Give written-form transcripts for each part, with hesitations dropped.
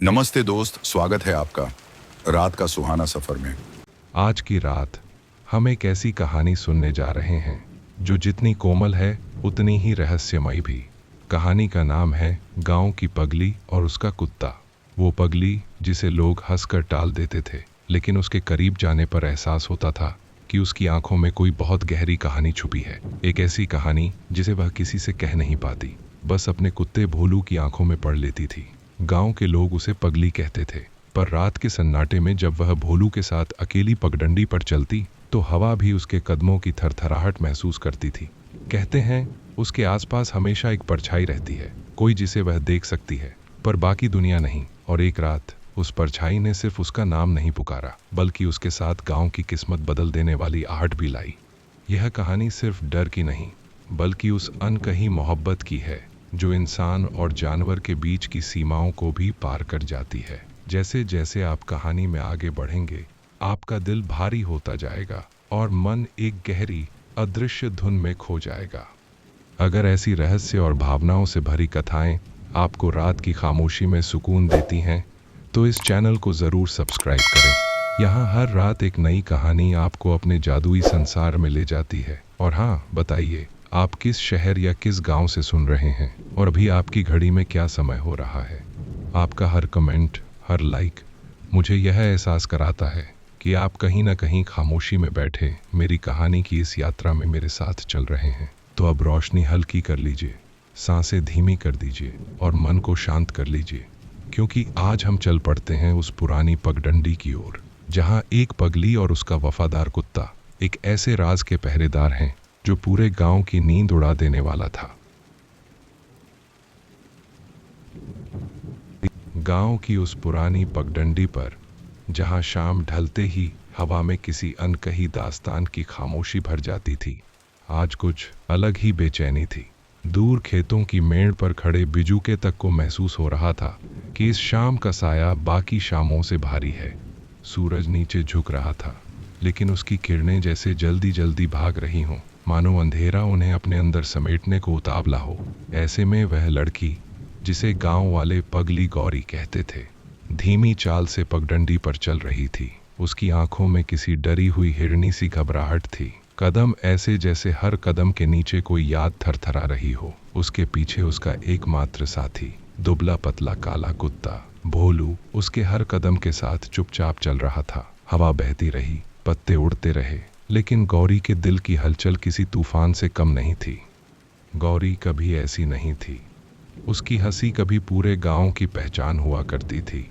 नमस्ते दोस्त, स्वागत है आपका रात का सुहाना सफर में। आज की रात हम एक ऐसी कहानी सुनने जा रहे हैं जो जितनी कोमल है उतनी ही रहस्यमयी भी। कहानी का नाम है गांव की पगली और उसका कुत्ता। वो पगली जिसे लोग हंसकर टाल देते थे, लेकिन उसके करीब जाने पर एहसास होता था कि उसकी आंखों में कोई बहुत गहरी कहानी छुपी है। एक ऐसी कहानी जिसे वह किसी से कह नहीं पाती, बस अपने कुत्ते भोलू की आंखों में पढ़ लेती थी। गांव के लोग उसे पगली कहते थे, पर रात के सन्नाटे में जब वह भोलू के साथ अकेली पगडंडी पर चलती तो हवा भी उसके कदमों की थरथराहट महसूस करती थी। कहते हैं उसके आसपास हमेशा एक परछाई रहती है, कोई जिसे वह देख सकती है पर बाकी दुनिया नहीं। और एक रात उस परछाई ने सिर्फ उसका नाम नहीं पुकारा, बल्कि उसके साथ गांव की किस्मत बदल देने वाली आहट भी लाई। यह कहानी सिर्फ डर की नहीं, बल्कि उस अनकही मोहब्बत की है जो इंसान और जानवर के बीच की सीमाओं को भी पार कर जाती है। जैसे जैसे आप कहानी में आगे बढ़ेंगे, आपका दिल भारी होता जाएगा और मन एक गहरी अदृश्य धुन में खो जाएगा। अगर ऐसी रहस्य और भावनाओं से भरी कथाएं आपको रात की खामोशी में सुकून देती हैं, तो इस चैनल को ज़रूर सब्सक्राइब करें। यहाँ हर रात एक नई कहानी आपको अपने जादुई संसार में ले जाती है। और हाँ, बताइए आप किस शहर या किस गांव से सुन रहे हैं और अभी आपकी घड़ी में क्या समय हो रहा है। आपका हर कमेंट, हर लाइक मुझे यह एहसास कराता है कि आप कहीं ना कहीं खामोशी में बैठे मेरी कहानी की इस यात्रा में मेरे साथ चल रहे हैं। तो अब रोशनी हल्की कर लीजिए, सांसें धीमी कर दीजिए और मन को शांत कर लीजिए, क्योंकि आज हम चल पड़ते हैं उस पुरानी पगडंडी की ओर, जहां एक पगली और उसका वफादार कुत्ता एक ऐसे राज के पहरेदार हैं जो पूरे गांव की नींद उड़ा देने वाला था। गांव की उस पुरानी पगडंडी पर, जहां शाम ढलते ही हवा में किसी अनकही दास्तान की खामोशी भर जाती थी, आज कुछ अलग ही बेचैनी थी। दूर खेतों की मेड़ पर खड़े बिजुके तक को महसूस हो रहा था कि इस शाम का साया बाकी शामों से भारी है। सूरज नीचे झुक रहा था, लेकिन उसकी किरणें जैसे जल्दी जल्दी भाग रही हों, मानो अंधेरा उन्हें अपने अंदर समेटने को उतावला हो। ऐसे में वह लड़की जिसे गांव वाले पगली गौरी कहते थे, धीमी चाल से पगडंडी पर चल रही थी। उसकी आंखों में किसी डरी हुई हिरनी सी घबराहट थी। कदम ऐसे जैसे हर कदम के नीचे कोई याद थरथरा रही हो। उसके पीछे उसका एकमात्र साथी, दुबला पतला काला कुत्ता भोलू, उसके हर कदम के साथ चुपचाप चल रहा था। हवा बहती रही, पत्ते उड़ते रहे, लेकिन गौरी के दिल की हलचल किसी तूफान से कम नहीं थी। गौरी कभी ऐसी नहीं थी। उसकी हंसी कभी पूरे गांव की पहचान हुआ करती थी,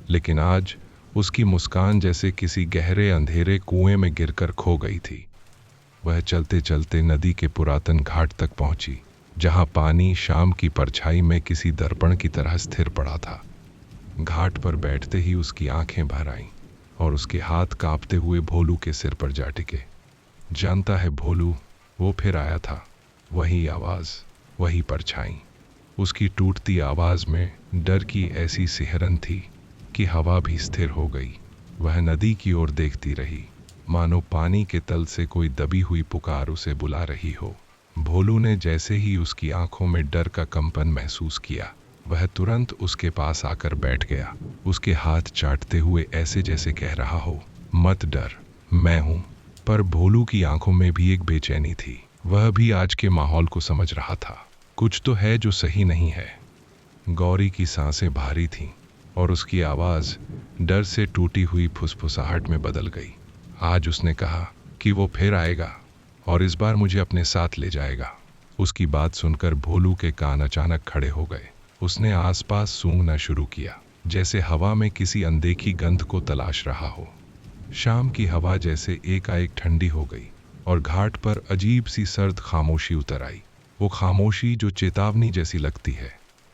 लेकिन आज उसकी मुस्कान जैसे किसी गहरे अंधेरे कुएं में गिरकर खो गई थी। वह चलते चलते नदी के पुरातन घाट तक पहुंची, जहां पानी शाम की परछाई में किसी दर्पण की तरह स्थिर पड़ा था। घाट पर बैठते ही उसकी आंखें भर आईं और उसके हाथ कांपते हुए भोलू के सिर पर जा टिके। जानता है भोलू, वो फिर आया था। वही आवाज, वही परछाई। उसकी टूटती आवाज में डर की ऐसी सिहरन थी कि हवा भी स्थिर हो गई। वह नदी की ओर देखती रही, मानो पानी के तल से कोई दबी हुई पुकार उसे बुला रही हो। भोलू ने जैसे ही उसकी आंखों में डर का कंपन महसूस किया, वह तुरंत उसके पास आकर बैठ गया, उसके हाथ चाटते हुए ऐसे जैसे कह रहा हो, मत डर, मैं हूं। पर भोलू की आंखों में भी एक बेचैनी थी। वह भी आज के माहौल को समझ रहा था, कुछ तो है जो सही नहीं है। गौरी की सांसें भारी थीं और उसकी आवाज डर से टूटी हुई फुसफुसाहट में बदल गई। आज उसने कहा कि वो फिर आएगा और इस बार मुझे अपने साथ ले जाएगा। उसकी बात सुनकर भोलू के कान अचानक खड़े हो गए। उसने आसपास सूंघना शुरू किया, जैसे हवा में किसी अनदेखी गंध को तलाश रहा हो। शाम की हवा जैसे एकाएक ठंडी हो गई और घाट पर अजीब सी सर्द खामोशी उतर आई। वो खामोशी जो चेतावनी जैसी लगती है।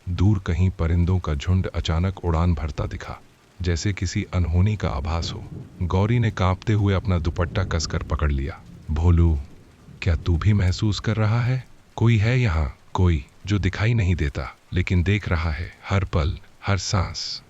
दूर कहीं परिंदों का झुंड अचानक उड़ान भरता दिखा, जैसे किसी अनहोनी का आभास हो। गौरी ने कांपते हुए अपना दुपट्टा कसकर पकड़ लिया। भोलू, क्या तू भी महसूस कर रहा है? कोई है यहाँ, कोई जो दिखाई नहीं देता लेकिन देख रहा है हर पल, हर सांस।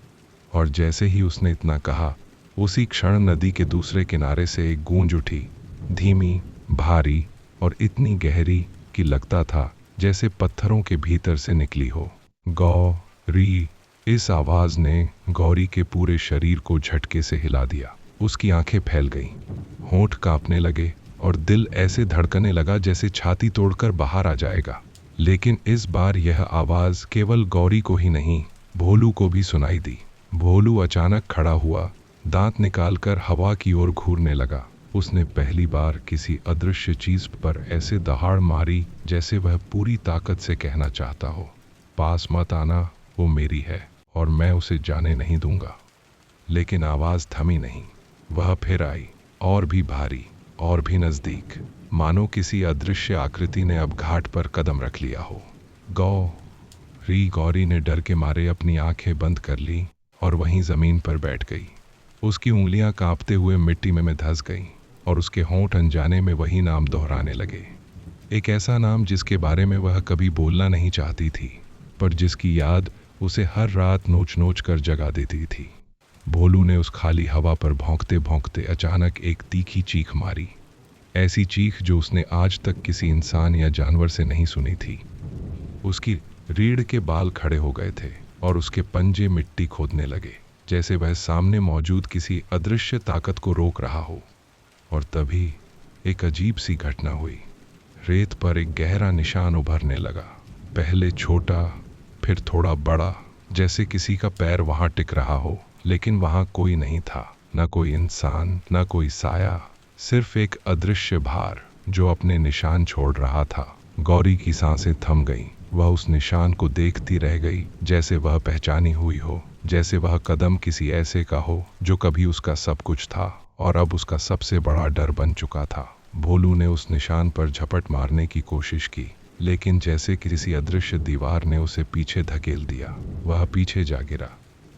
और जैसे ही उसने इतना कहा, उसी क्षण नदी के दूसरे किनारे से एक गूंज उठी, धीमी, भारी और इतनी गहरी कि लगता था जैसे पत्थरों के भीतर से निकली हो। गौरी, इस आवाज ने गौरी के पूरे शरीर को झटके से हिला दिया। उसकी आंखें फैल गईं, होंठ कांपने लगे और दिल ऐसे धड़कने लगा जैसे छाती तोड़कर बाहर आ जाएगा। लेकिन इस बार यह आवाज केवल गौरी को ही नहीं, भोलू को भी सुनाई दी। भोलू अचानक खड़ा हुआ, दांत निकालकर हवा की ओर घूरने लगा। उसने पहली बार किसी अदृश्य चीज पर ऐसे दहाड़ मारी जैसे वह पूरी ताकत से कहना चाहता हो, पास मत आना, वो मेरी है और मैं उसे जाने नहीं दूंगा। लेकिन आवाज थमी नहीं, वह फिर आई, और भी भारी और भी नजदीक, मानो किसी अदृश्य आकृति ने अब घाट पर कदम रख लिया हो। गौरी ने डर के मारे अपनी आंखें बंद कर ली और वहीं जमीन पर बैठ गई। उसकी उंगलियां कांपते हुए मिट्टी में धंस गईं और उसके होंठ अनजाने में वही नाम दोहराने लगे। एक ऐसा नाम जिसके बारे में वह कभी बोलना नहीं चाहती थी, पर जिसकी याद उसे हर रात नोच नोच कर जगा देती थी। भोलू ने उस खाली हवा पर भौंकते भौंकते अचानक एक तीखी चीख मारी, ऐसी चीख जो उसने आज तक किसी इंसान या जानवर से नहीं सुनी थी। उसकी रीढ़ के बाल खड़े हो गए थे और उसके पंजे मिट्टी खोदने लगे, जैसे वह सामने मौजूद किसी अदृश्य ताकत को रोक रहा हो। और तभी एक अजीब सी घटना हुई। रेत पर एक गहरा निशान उभरने लगा, पहले छोटा, फिर थोड़ा बड़ा, जैसे किसी का पैर वहां टिक रहा हो। लेकिन वहां कोई नहीं था, न कोई इंसान, न कोई साया, सिर्फ एक अदृश्य भार जो अपने निशान छोड़ रहा था। गौरी की सांसें थम गईं। वह उस निशान को देखती रह गई, जैसे वह पहचानी हुई हो, जैसे वह कदम किसी ऐसे का हो जो कभी उसका सब कुछ था और अब उसका सबसे बड़ा डर बन चुका था। भोलू ने उस निशान पर झपट मारने की कोशिश की, लेकिन जैसे किसी अदृश्य दीवार ने उसे पीछे धकेल दिया। वह पीछे जा गिरा,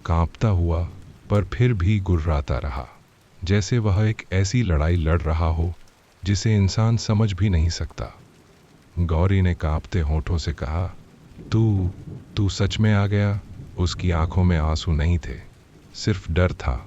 कांपता हुआ, पर फिर भी गुर्राता रहा, जैसे वह एक ऐसी लड़ाई लड़ रहा हो जिसे इंसान समझ भी नहीं सकता। गौरी ने कांपते होठों से कहा, तू सच में आ गया। उसकी आंखों में आंसू नहीं थे, सिर्फ डर था,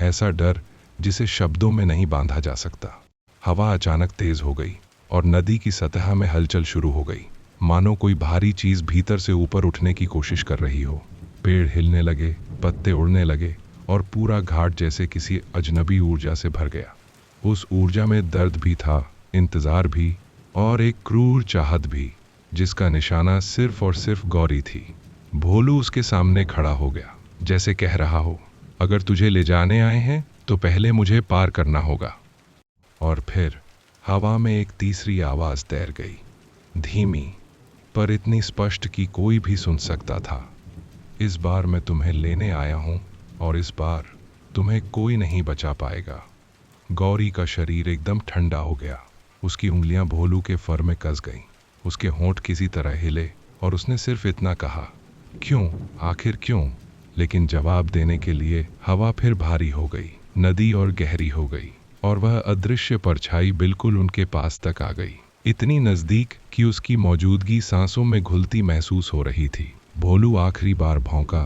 ऐसा डर जिसे शब्दों में नहीं बांधा जा सकता। हवा अचानक तेज हो गई और नदी की सतह में हलचल शुरू हो गई, मानो कोई भारी चीज भीतर से ऊपर उठने की कोशिश कर रही हो। पेड़ हिलने लगे, पत्ते उड़ने लगे और पूरा घाट जैसे किसी अजनबी ऊर्जा से भर गया। उस ऊर्जा में दर्द भी था, इंतजार भी और एक क्रूर चाहत भी, जिसका निशाना सिर्फ और सिर्फ गौरी थी। भोलू उसके सामने खड़ा हो गया, जैसे कह रहा हो, अगर तुझे ले जाने आए हैं तो पहले मुझे पार करना होगा। और फिर हवा में एक तीसरी आवाज तैर गई, धीमी पर इतनी स्पष्ट कि कोई भी सुन सकता था। इस बार मैं तुम्हें लेने आया हूं और इस बार तुम्हें कोई नहीं बचा पाएगा। गौरी का शरीर एकदम ठंडा हो गया। उसकी उंगलियां भोलू के फर में कस गईं। उसके होंठ किसी तरह हिले और उसने सिर्फ इतना कहा, क्यों, आखिर क्यों? लेकिन जवाब देने के लिए हवा फिर भारी हो गई, नदी और गहरी हो गई और वह अदृश्य परछाई बिल्कुल उनके पास तक आ गई, इतनी नजदीक कि उसकी मौजूदगी सांसों में घुलती महसूस हो रही थी। भोलू आखिरी बार भौंका,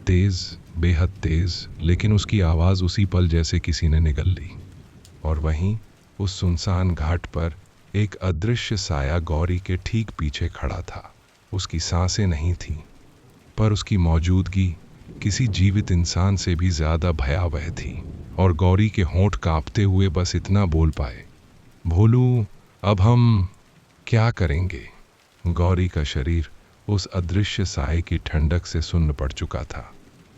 तेज, बेहद तेज, लेकिन उसकी आवाज उसी पल जैसे किसी ने निगल ली। और वहीं उस सुनसान घाट पर एक अदृश्य साया गौरी के ठीक पीछे खड़ा था। उसकी सांसें नहीं थीं, पर उसकी मौजूदगी किसी जीवित इंसान से भी ज्यादा भयावह थी। और गौरी के होंठ कांपते हुए बस इतना बोल पाए, भोलू, अब हम क्या करेंगे? गौरी का शरीर उस अदृश्य साए की ठंडक से सुन्न पड़ चुका था।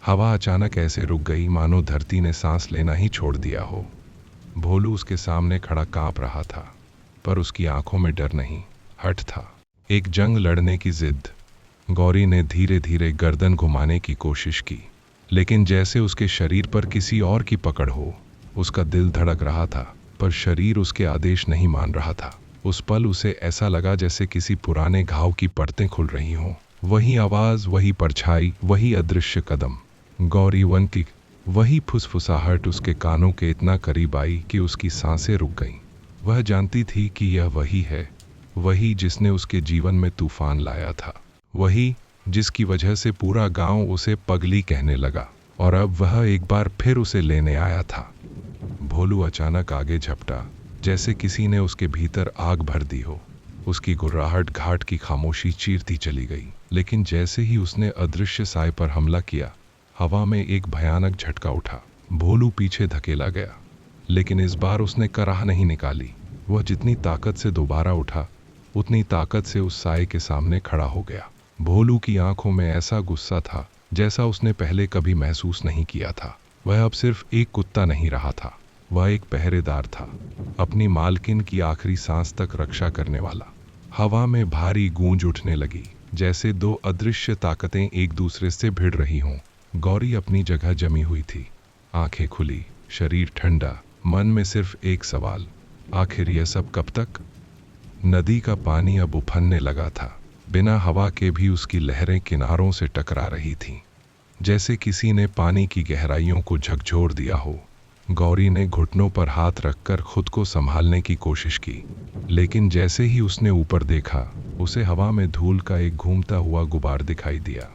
हवा अचानक ऐसे रुक गई मानो धरती ने सांस लेना ही छोड़ दिया हो। भोलू उसके सामने खड़ा कांप रहा था, पर उसकी आंखों में डर नहीं, हठ था, एक जंग लड़ने की जिद। गौरी ने धीरे धीरे गर्दन घुमाने की कोशिश की, लेकिन जैसे उसके शरीर पर किसी और की पकड़ हो। उसका दिल धड़क रहा था, पर शरीर उसके आदेश नहीं मान रहा था। उस पल उसे ऐसा लगा जैसे किसी पुराने घाव की परतें खुल रही हों। वही आवाज, वही परछाई, वही अदृश्य कदम। गौरी वन की वही फुसफुसाहट उसके कानों के इतना करीब आई कि उसकी सांसें रुक गईं। वह जानती थी कि यह वही है, वही जिसने उसके जीवन में तूफान लाया था, वही जिसकी वजह से पूरा गांव उसे पगली कहने लगा। और अब वह एक बार फिर उसे लेने आया था। भोलू अचानक आगे झपटा, जैसे किसी ने उसके भीतर आग भर दी हो। उसकी गुर्राहट घाट की खामोशी चीरती चली गई। लेकिन जैसे ही उसने अदृश्य साय पर हमला किया, हवा में एक भयानक झटका उठा। भोलू पीछे धकेला गया, लेकिन इस बार उसने कराह नहीं निकाली। वह जितनी ताकत से दोबारा उठा, उतनी ताकत से उस साय के सामने खड़ा हो गया। भोलू की आंखों में ऐसा गुस्सा था जैसा उसने पहले कभी महसूस नहीं किया था। वह अब सिर्फ एक कुत्ता नहीं रहा था, वह एक पहरेदार था, अपनी मालकिन की आखिरी सांस तक रक्षा करने वाला। हवा में भारी गूंज उठने लगी, जैसे दो अदृश्य ताकतें एक दूसरे से भिड़ रही हों। गौरी अपनी जगह जमी हुई थी, आंखें खुली, शरीर ठंडा, मन में सिर्फ एक सवाल, आखिर यह सब कब तक? नदी का पानी अब उफनने लगा था। बिना हवा के भी उसकी लहरें किनारों से टकरा रही थीं, जैसे किसी ने पानी की गहराइयों को झकझोर दिया हो। गौरी ने घुटनों पर हाथ रखकर खुद को संभालने की कोशिश की, लेकिन जैसे ही उसने ऊपर देखा, उसे हवा में धूल का एक घूमता हुआ गुबार दिखाई दिया।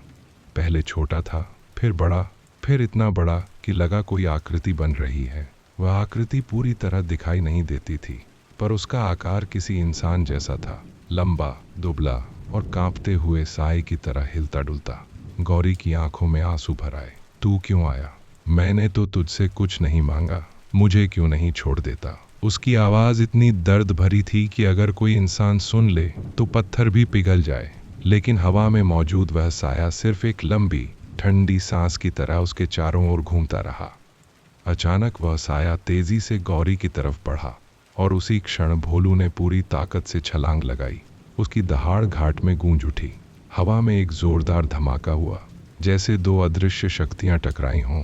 पहले छोटा था, फिर बड़ा, फिर इतना बड़ा कि लगा कोई आकृति बन रही है। वह आकृति पूरी तरह दिखाई नहीं देती थी, पर उसका आकार किसी इंसान जैसा था, लंबा, दुबला और कांपते हुए साए की तरह हिलता डुलता। गौरी की आंखों में आंसू भर आए। तू क्यों आया? मैंने तो तुझसे कुछ नहीं मांगा, मुझे क्यों नहीं छोड़ देता? उसकी आवाज इतनी दर्द भरी थी कि अगर कोई इंसान सुन ले तो पत्थर भी पिघल जाए। लेकिन हवा में मौजूद वह साया सिर्फ एक लंबी ठंडी सांस की तरह उसके चारों ओर घूमता रहा। अचानक वह साया तेजी से गौरी की तरफ बढ़ा और उसी क्षण भोलू ने पूरी ताकत से छलांग लगाई। उसकी दहाड़ घाट में गूंज उठी। हवा में एक जोरदार धमाका हुआ, जैसे दो अदृश्य शक्तियां टकराई हों।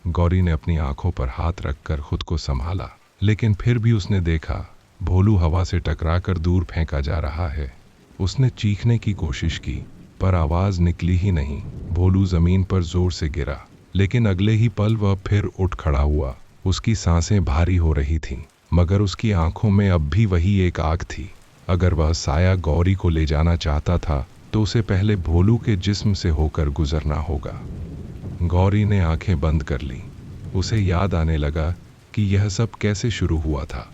गौरी ने अपनी आंखों पर हाथ रखकर खुद को संभाला, लेकिन फिर भी उसने देखा भोलू हवा से टकराकर दूर फेंका जा रहा है। उसने चीखने की कोशिश की, पर आवाज निकली ही नहीं। भोलू जमीन पर जोर से गिरा, लेकिन अगले ही पल वह फिर उठ खड़ा हुआ। उसकी सांसें भारी हो रही थीं, मगर उसकी आंखों में अब भी वही एक आग थी। अगर वह साया गौरी को ले जाना चाहता था तो उसे पहले भोलू के जिस्म से होकर गुजरना होगा। गौरी ने आंखें बंद कर लीं। उसे याद आने लगा कि यह सब कैसे शुरू हुआ था।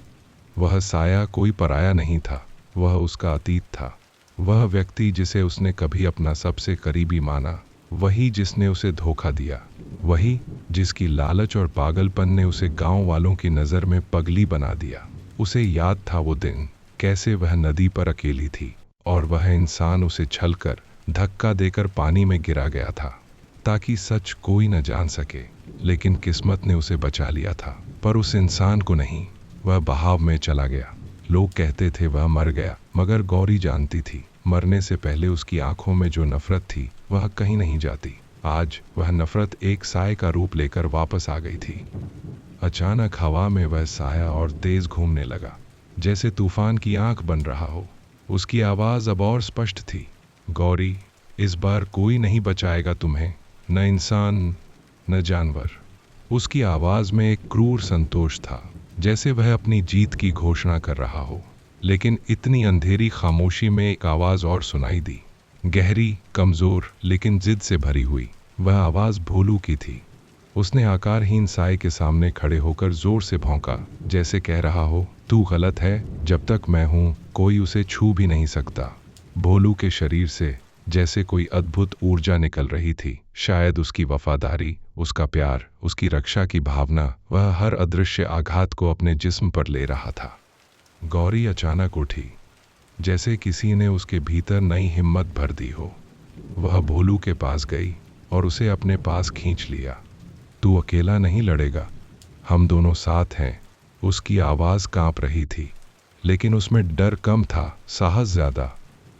वह साया कोई पराया नहीं था, वह उसका अतीत था। वह व्यक्ति जिसे उसने कभी अपना सबसे करीबी माना, वही जिसने उसे धोखा दिया, वही जिसकी लालच और पागलपन ने उसे गांव वालों की नज़र में पगली बना दिया। उसे याद था वो दिन, कैसे वह नदी पर अकेली थी और वह इंसान उसे छलकर धक्का देकर पानी में गिरा गया था, ताकि सच कोई न जान सके। लेकिन किस्मत ने उसे बचा लिया था, पर उस इंसान को नहीं। वह बहाव में चला गया। लोग कहते थे वह मर गया, मगर गौरी जानती थी मरने से पहले उसकी आंखों में जो नफरत थी वह कहीं नहीं जाती। आज वह नफरत एक साए का रूप लेकर वापस आ गई थी। अचानक हवा में वह साया और तेज घूमने लगा, जैसे तूफान की आंख बन रहा हो। उसकी आवाज अब और स्पष्ट थी, गौरी, इस बार कोई नहीं बचाएगा तुम्हें, न इंसान न जानवर। उसकी आवाज में एक क्रूर संतोष था, जैसे वह अपनी जीत की घोषणा कर रहा हो। लेकिन इतनी अंधेरी खामोशी में एक आवाज और सुनाई दी, गहरी, कमजोर, लेकिन जिद से भरी हुई। वह आवाज भोलू की थी। उसने आकारहीन साए के सामने खड़े होकर जोर से भौंका, जैसे कह रहा हो, तू गलत है, जब तक मैं हूं कोई उसे छू भी नहीं सकता। भोलू के शरीर से जैसे कोई अद्भुत ऊर्जा निकल रही थी, शायद उसकी वफादारी, उसका प्यार, उसकी रक्षा की भावना। वह हर अदृश्य आघात को अपने जिस्म पर ले रहा था। गौरी अचानक उठी, जैसे किसी ने उसके भीतर नई हिम्मत भर दी हो। वह भोलू के पास गई और उसे अपने पास खींच लिया। तू अकेला नहीं लड़ेगा, हम दोनों साथ हैं। उसकी आवाज कांप रही थी, लेकिन उसमें डर कम था, साहस ज्यादा।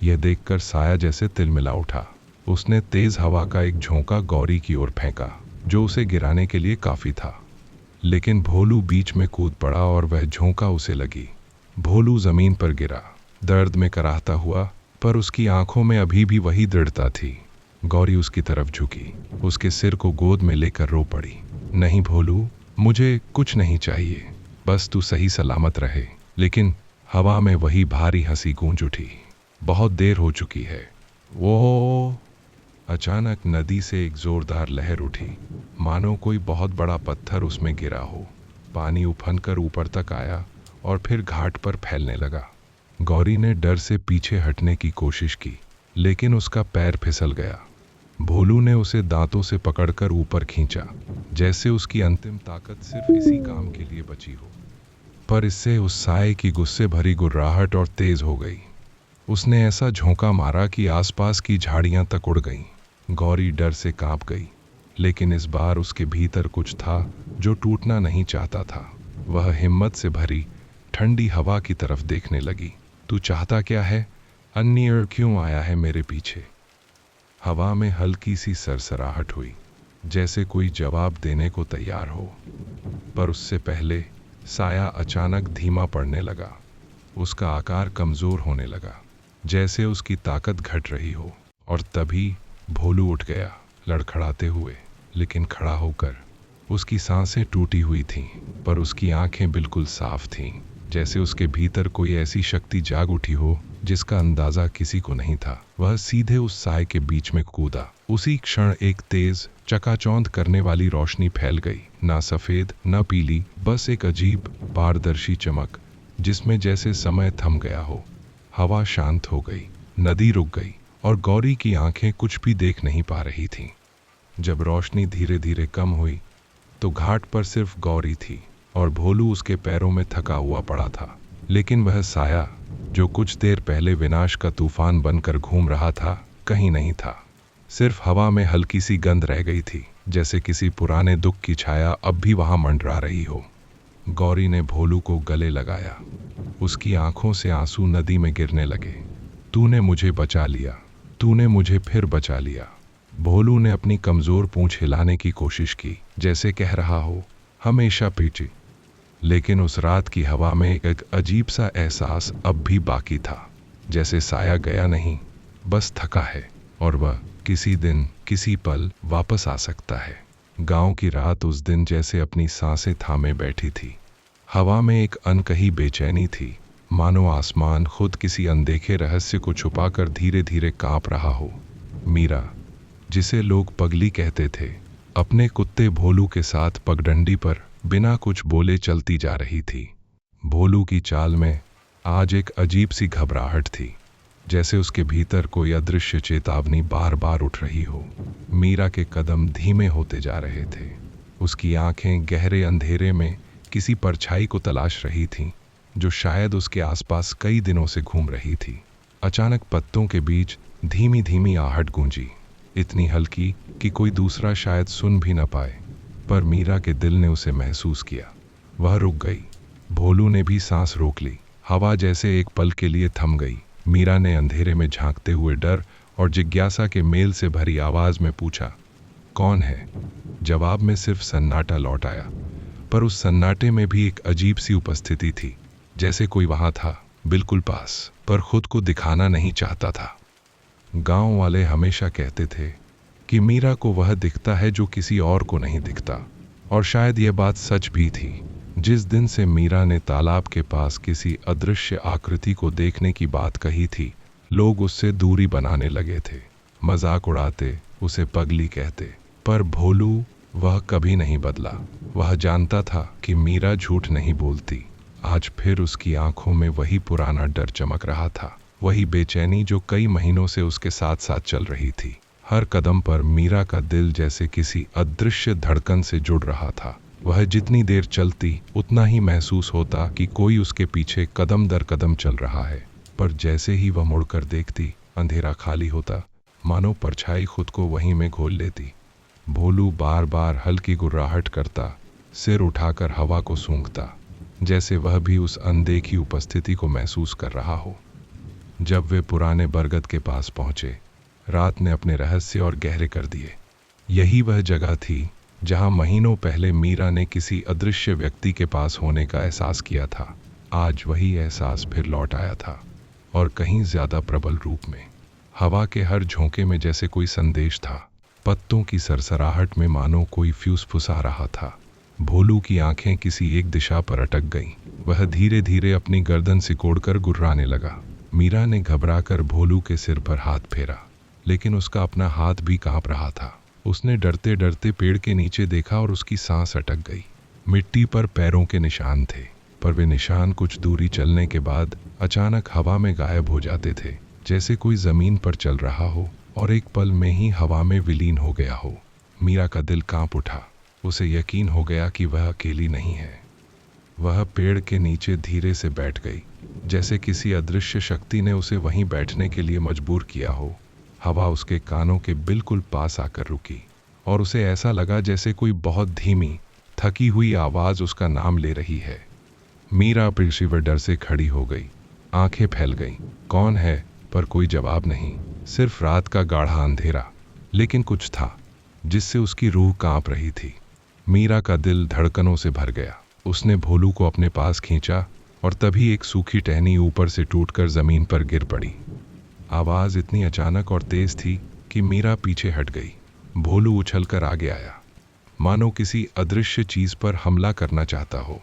यह देखकर साया जैसे तिलमिला उठा। उसने तेज हवा का एक झोंका गौरी की ओर फेंका, जो उसे गिराने के लिए काफी था। लेकिन भोलू बीच में कूद पड़ा और वह झोंका उसे लगी। भोलू जमीन पर गिरा, दर्द में कराहता हुआ, पर उसकी आंखों में अभी भी वही दृढ़ता थी। गौरी उसकी तरफ झुकी, उसके सिर को गोद में लेकर रो पड़ी। नहीं भोलू, मुझे कुछ नहीं चाहिए, बस तू सही सलामत रहे। लेकिन हवा में वही भारी हंसी गूंज उठी, बहुत देर हो चुकी है। वो अचानक नदी से एक जोरदार लहर उठी, मानो कोई बहुत बड़ा पत्थर उसमें गिरा हो। पानी उफनकर ऊपर तक आया और फिर घाट पर फैलने लगा। गौरी ने डर से पीछे हटने की कोशिश की, लेकिन उसका पैर फिसल गया। भोलू ने उसे दांतों से पकड़कर ऊपर खींचा, जैसे उसकी अंतिम ताकत सिर्फ इसी काम के लिए बची हो। पर इससे उस साए की गुस्से भरी गुर्राहट और तेज हो गई। उसने ऐसा झोंका मारा कि आसपास की झाड़ियां तक उड़ गईं। गौरी डर से कांप गई, लेकिन इस बार उसके भीतर कुछ था जो टूटना नहीं चाहता था। वह हिम्मत से भरी ठंडी हवा की तरफ देखने लगी। तू चाहता क्या है? अन्य क्यों आया है मेरे पीछे? हवा में हल्की सी सरसराहट हुई, जैसे कोई जवाब देने को तैयार हो। पर उससे पहले साया अचानक धीमा पड़ने लगा। उसका आकार कमजोर होने लगा, जैसे उसकी ताकत घट रही हो। और तभी भोलू उठ गया, लड़खड़ाते हुए, लेकिन खड़ा होकर। उसकी सांसें टूटी हुई थीं, पर उसकी आंखें बिल्कुल साफ थीं, जैसे उसके भीतर कोई ऐसी शक्ति जाग उठी हो जिसका अंदाजा किसी को नहीं था। वह सीधे उस साए के बीच में कूदा। उसी क्षण एक तेज चकाचौंध करने वाली रोशनी फैल गई, ना सफेद न पीली, बस एक अजीब पारदर्शी चमक, जिसमें जैसे समय थम गया हो। हवा शांत हो गई, नदी रुक गई, और गौरी की आंखें कुछ भी देख नहीं पा रही थीं। जब रोशनी धीरे धीरे कम हुई तो घाट पर सिर्फ गौरी थी, और भोलू उसके पैरों में थका हुआ पड़ा था। लेकिन वह साया, जो कुछ देर पहले विनाश का तूफान बनकर घूम रहा था, कहीं नहीं था। सिर्फ हवा में हल्की सी गंध रह गई थी, जैसे किसी पुराने दुख की छाया अब भी वहां मंडरा रही हो। गौरी ने भोलू को गले लगाया। उसकी आंखों से आंसू नदी में गिरने लगे। तूने मुझे बचा लिया, तूने मुझे फिर बचा लिया। भोलू ने अपनी कमजोर पूंछ हिलाने की कोशिश की, जैसे कह रहा हो, हमेशा पीछे। लेकिन उस रात की हवा में एक अजीब सा एहसास अब भी बाकी था, जैसे साया गया नहीं, बस थका है, और वह किसी दिन किसी पल वापस आ सकता है। गांव की रात उस दिन जैसे अपनी सांसें थामे बैठी थी। हवा में एक अनकही बेचैनी थी, मानो आसमान खुद किसी अनदेखे रहस्य को छुपाकर धीरे धीरे कांप रहा हो। मीरा, जिसे लोग पगली कहते थे, अपने कुत्ते भोलू के साथ पगडंडी पर बिना कुछ बोले चलती जा रही थी। भोलू की चाल में आज एक अजीब सी घबराहट थी, जैसे उसके भीतर कोई अदृश्य चेतावनी बार बार उठ रही हो। मीरा के कदम धीमे होते जा रहे थे। उसकी आंखें गहरे अंधेरे में किसी परछाई को तलाश रही थीं, जो शायद उसके आसपास कई दिनों से घूम रही थी। अचानक पत्तों के बीच धीमी धीमी आहट गूंजी, इतनी हल्की कि कोई दूसरा शायद सुन भी न पाए, पर मीरा के दिल ने उसे महसूस किया। वह रुक गई। भोलू ने भी सांस रोक ली। हवा जैसे एक पल के लिए थम गई। मीरा ने अंधेरे में झांकते हुए डर और जिज्ञासा के मेल से भरी आवाज में पूछा, कौन है? जवाब में सिर्फ सन्नाटा लौट आया, पर उस सन्नाटे में भी एक अजीब सी उपस्थिति थी, जैसे कोई वहां था, बिल्कुल पास, पर खुद को दिखाना नहीं चाहता था। गांव वाले हमेशा कहते थे कि मीरा को वह दिखता है जो किसी और को नहीं दिखता, और शायद यह बात सच भी थी। जिस दिन से मीरा ने तालाब के पास किसी अदृश्य आकृति को देखने की बात कही थी, लोग उससे दूरी बनाने लगे थे, मजाक उड़ाते, उसे पगली कहते। पर भोलू, वह कभी नहीं बदला। वह जानता था कि मीरा झूठ नहीं बोलती। आज फिर उसकी आंखों में वही पुराना डर चमक रहा था, वही बेचैनी जो कई महीनों से उसके साथ साथ चल रही थी। हर कदम पर मीरा का दिल जैसे किसी अदृश्य धड़कन से जुड़ रहा था। वह जितनी देर चलती, उतना ही महसूस होता कि कोई उसके पीछे कदम दर कदम चल रहा है। पर जैसे ही वह मुड़कर देखती, अंधेरा खाली होता, मानो परछाई खुद को वहीं में घोल लेती। भोलू बार बार हल्की गुर्राहट करता, सिर उठाकर हवा को सूंघता, जैसे वह भी उस अनदेखी उपस्थिति को महसूस कर रहा हो। जब वे पुराने बरगद के पास पहुंचे, रात ने अपने रहस्य और गहरे कर दिए। यही वह जगह थी जहां महीनों पहले मीरा ने किसी अदृश्य व्यक्ति के पास होने का एहसास किया था। आज वही एहसास फिर लौट आया था, और कहीं ज्यादा प्रबल रूप में। हवा के हर झोंके में जैसे कोई संदेश था, पत्तों की सरसराहट में मानो कोई फ्यूस फुसा रहा था। भोलू की आंखें किसी एक दिशा पर अटक गईं। वह धीरे धीरे अपनी गर्दन सिकोड़कर गुर्राने लगा। मीरा ने घबराकर भोलू के सिर पर हाथ फेरा, लेकिन उसका अपना हाथ भी कांप रहा था। उसने डरते डरते पेड़ के नीचे देखा और उसकी सांस अटक गई। मिट्टी पर पैरों के निशान थे, पर वे निशान कुछ दूरी चलने के बाद अचानक हवा में गायब हो जाते थे, जैसे कोई जमीन पर चल रहा हो और एक पल में ही हवा में विलीन हो गया हो। मीरा का दिल कांप उठा। उसे यकीन हो गया कि वह अकेली नहीं है। वह पेड़ के नीचे धीरे से बैठ गई, जैसे किसी अदृश्य शक्ति ने उसे वहीं बैठने के लिए मजबूर किया हो। हवा उसके कानों के बिल्कुल पास आकर रुकी और उसे ऐसा लगा जैसे कोई बहुत धीमी, थकी हुई आवाज उसका नाम ले रही है। मीरा पेशेवर डर से खड़ी हो गई, आंखें फैल गईं। कौन है? पर कोई जवाब नहीं, सिर्फ रात का गाढ़ा अंधेरा। लेकिन कुछ था जिससे उसकी रूह कांप रही थी। मीरा का दिल धड़कनों से भर गया। उसने भोलू को अपने पास खींचा और तभी एक सूखी टहनी ऊपर से टूटकर जमीन पर गिर पड़ी। आवाज इतनी अचानक और तेज थी कि मीरा पीछे हट गई। भोलू उछलकर आगे आया, मानो किसी अदृश्य चीज पर हमला करना चाहता हो।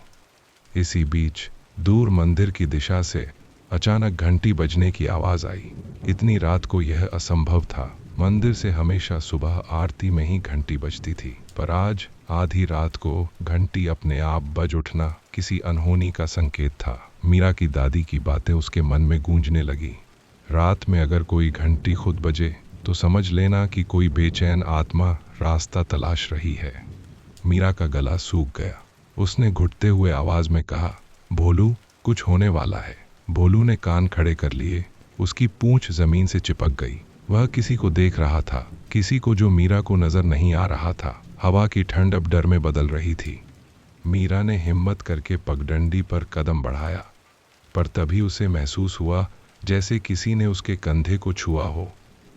इसी बीच दूर मंदिर की दिशा से अचानक घंटी बजने की आवाज आई। इतनी रात को यह असंभव था। मंदिर से हमेशा सुबह आरती में ही घंटी बजती थी, पर आज आधी रात को घंटी अपने आप बज उठना किसी अनहोनी का संकेत था। मीरा की दादी की बातें उसके मन में गूंजने लगी। रात में अगर कोई घंटी खुद बजे तो समझ लेना कि कोई बेचैन आत्मा रास्ता तलाश रही है। मीरा का गला सूख गया। उसने घुटते हुए आवाज में कहा, भोलू, कुछ होने वाला है। भोलू ने कान खड़े कर लिए। उसकी पूंछ जमीन से चिपक गई। वह किसी को देख रहा था, किसी को जो मीरा को नजर नहीं आ रहा था। हवा की ठंड अब डर में बदल रही थी। मीरा ने हिम्मत करके पगडंडी पर कदम बढ़ाया, पर तभी उसे महसूस हुआ जैसे किसी ने उसके कंधे को छुआ हो,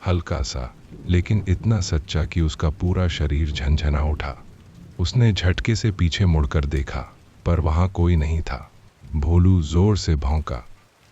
हल्का सा, लेकिन इतना सच्चा कि उसका पूरा शरीर झंझना उठा। उसने झटके से पीछे मुड़कर देखा, पर वहां कोई नहीं था। भोलू जोर से भौंका,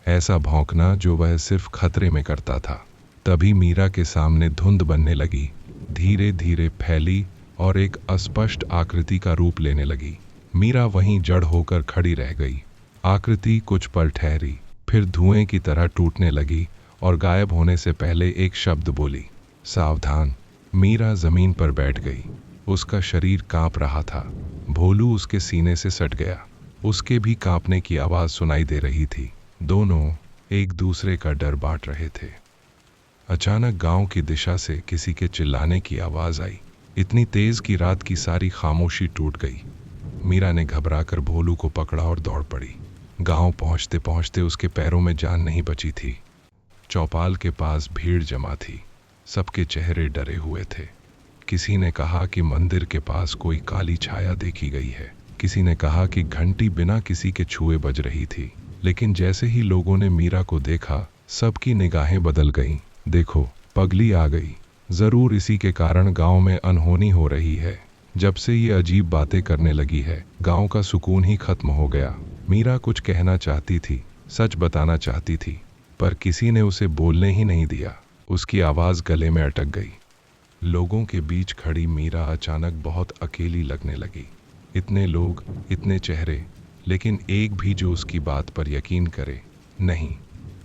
ऐसा भौंकना जो वह सिर्फ खतरे में करता था। तभी मीरा के सामने धुंध बनने लगी, धीरे धीरे फैली और एक अस्पष्ट आकृति का रूप लेने लगी। मीरा वहीं जड़ होकर खड़ी रह गई। आकृति कुछ पल ठहरी, फिर धुएं की तरह टूटने लगी और गायब होने से पहले एक शब्द बोली, सावधान। मीरा जमीन पर बैठ गई। उसका शरीर कांप रहा था। भोलू उसके सीने से सट गया। उसके भी कांपने की आवाज सुनाई दे रही थी। दोनों एक दूसरे का डर बांट रहे थे। अचानक गांव की दिशा से किसी के चिल्लाने की आवाज आई, इतनी तेज कि रात की सारी खामोशी टूट गई। मीरा ने घबराकर भोलू को पकड़ा और दौड़ पड़ी। गांव पहुंचते पहुंचते उसके पैरों में जान नहीं बची थी। चौपाल के पास भीड़ जमा थी। सबके चेहरे डरे हुए थे। किसी ने कहा कि मंदिर के पास कोई काली छाया देखी गई है। किसी ने कहा कि घंटी बिना किसी के छुए बज रही थी। लेकिन जैसे ही लोगों ने मीरा को देखा, सबकी निगाहें बदल गईं। देखो, पगली आ गई। जरूर इसी के कारण गांव में अनहोनी हो रही है। जब से ये अजीब बातें करने लगी है, गांव का सुकून ही खत्म हो गया। मीरा कुछ कहना चाहती थी, सच बताना चाहती थी, पर किसी ने उसे बोलने ही नहीं दिया। उसकी आवाज गले में अटक गई। लोगों के बीच खड़ी मीरा अचानक बहुत अकेली लगने लगी। इतने लोग, इतने चेहरे, लेकिन एक भी जो उसकी बात पर यकीन करे नहीं।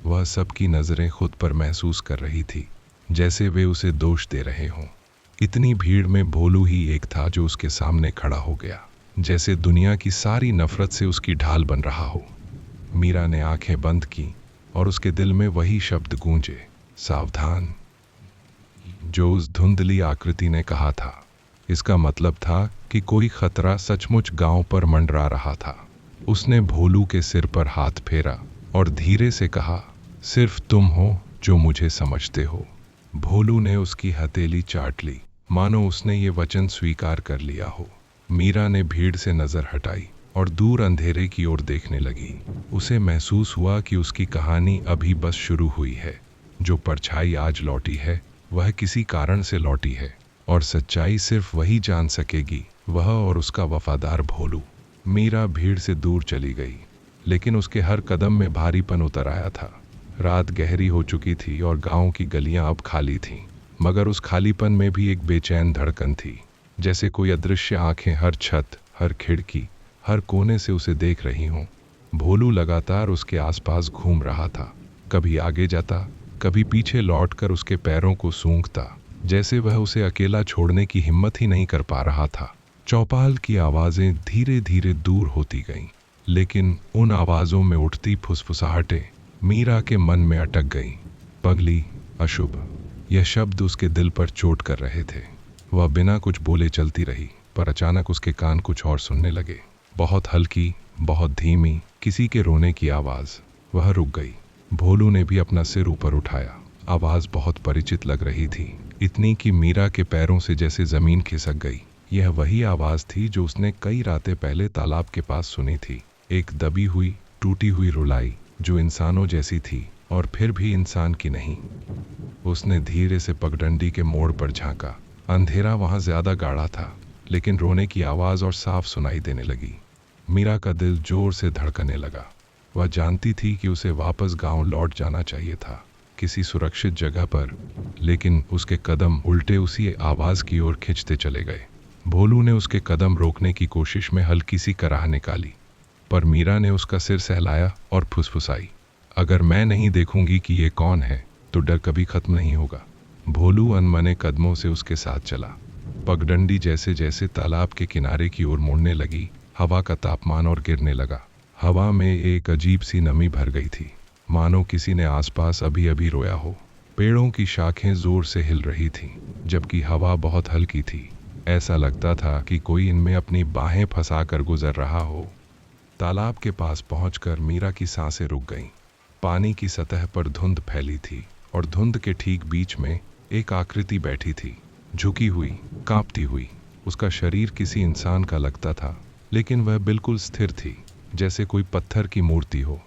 वह सबकी नजरें खुद पर महसूस कर रही थी, जैसे वे उसे दोष दे रहे हों। इतनी भीड़ में भोलू ही एक था जो उसके सामने खड़ा हो गया, जैसे दुनिया की सारी नफरत से उसकी ढाल बन रहा हो। मीरा ने आंखें बंद की और उसके दिल में वही शब्द गूंजे, सावधान, जो उस धुंधली आकृति ने कहा था। इसका मतलब था कि कोई खतरा सचमुच गांव पर मंडरा रहा था। उसने भोलू के सिर पर हाथ फेरा और धीरे से कहा, सिर्फ तुम हो जो मुझे समझते हो। भोलू ने उसकी हथेली चाट ली, मानो उसने ये वचन स्वीकार कर लिया हो। मीरा ने भीड़ से नजर हटाई और दूर अंधेरे की ओर देखने लगी। उसे महसूस हुआ कि उसकी कहानी अभी बस शुरू हुई है। जो परछाई आज लौटी है, वह किसी कारण से लौटी है, और सच्चाई सिर्फ वही जान सकेगी, वह और उसका वफादार भोलू। मीरा भीड़ से दूर चली गई, लेकिन उसके हर कदम में भारीपन उतर आया था। रात गहरी हो चुकी थी और गांव की गलियां अब खाली थीं, मगर उस खालीपन में भी एक बेचैन धड़कन थी, जैसे कोई अदृश्य आंखें हर छत, हर खिड़की, हर कोने से उसे देख रही हों। भोलू लगातार उसके आसपास घूम रहा था, कभी आगे जाता, कभी पीछे लौटकर उसके पैरों को सूंघता, जैसे वह उसे अकेला छोड़ने की हिम्मत ही नहीं कर पा रहा था। चौपाल की आवाजें धीरे धीरे दूर होती गईं, लेकिन उन आवाजों में उठती फुसफुसाहटें मीरा के मन में अटक गईं। पगली, अशुभ, यह शब्द उसके दिल पर चोट कर रहे थे। वह बिना कुछ बोले चलती रही, पर अचानक उसके कान कुछ और सुनने लगे। बहुत हल्की, बहुत धीमी, किसी के रोने की आवाज। वह रुक गई। भोलू ने भी अपना सिर ऊपर उठाया। आवाज बहुत परिचित लग रही थी, इतनी कि मीरा के पैरों से जैसे जमीन खिसक गई। यह वही आवाज थी जो उसने कई रातें पहले तालाब के पास सुनी थी। एक दबी हुई, टूटी हुई रुलाई जो इंसानों जैसी थी और फिर भी इंसान की नहीं। उसने धीरे से पगडंडी के मोड़ पर झांका। अंधेरा वहां ज्यादा गाढ़ा था, लेकिन रोने की आवाज और साफ सुनाई देने लगी। मीरा का दिल जोर से धड़कने लगा। वह जानती थी कि उसे वापस गांव लौट जाना चाहिए था, किसी सुरक्षित जगह पर, लेकिन उसके कदम उल्टे उसी आवाज की ओर खिंचते चले गए। भोलू ने उसके कदम रोकने की कोशिश में हल्की सी कराह निकाली, पर मीरा ने उसका सिर सहलाया और फुसफुसाई, अगर मैं नहीं देखूंगी कि ये कौन है तो डर कभी खत्म नहीं होगा। भोलू अनमने कदमों से उसके साथ चला। पगडंडी जैसे जैसे तालाब के किनारे की ओर मुड़ने लगी, हवा का तापमान और गिरने लगा। हवा में एक अजीब सी नमी भर गई थी, मानो किसी ने आसपास अभी अभी रोया हो। पेड़ों की शाखें जोर से हिल रही थीं, जबकि हवा बहुत हल्की थी। ऐसा लगता था कि कोई इनमें अपनी बाहें फंसाकर गुजर रहा हो। तालाब के पास पहुंचकर मीरा की सांसें रुक गईं। पानी की सतह पर धुंध फैली थी और धुंध के ठीक बीच में एक आकृति बैठी थी, झुकी हुई, कांपती हुई। उसका शरीर किसी इंसान का लगता था, लेकिन वह बिल्कुल स्थिर थी, जैसे कोई पत्थर की मूर्ति हो।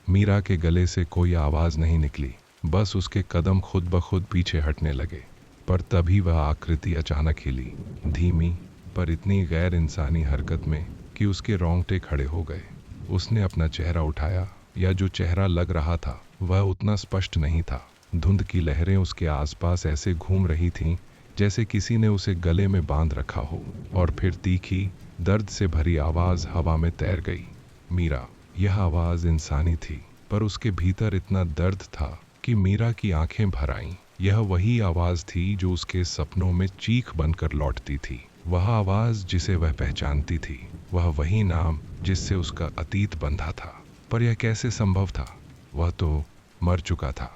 मीरा के गले से कोई आवाज नहीं निकली, बस उसके कदम खुद ब खुद पीछे हटने लगे। पर तभी वह आकृति अचानक हिली, धीमी पर इतनी गैर इंसानी हरकत में कि उसके रोंगटे खड़े हो गए। उसने अपना चेहरा उठाया, या जो चेहरा लग रहा था वह उतना स्पष्ट नहीं था। धुंध की लहरें उसके आसपास ऐसे घूम रही थीं जैसे किसी ने उसे गले में बांध रखा हो। और फिर तीखी, दर्द से भरी आवाज हवा में तैर गई, मीरा। यह आवाज इंसानी थी, पर उसके भीतर इतना दर्द था कि मीरा की आंखें भर आईं। यह वही आवाज थी जो उसके सपनों में चीख बनकर लौटती थी। वह आवाज जिसे वह पहचानती थी, वह वही नाम जिससे उसका अतीत बंधा था। पर यह कैसे संभव था? वह तो मर चुका था।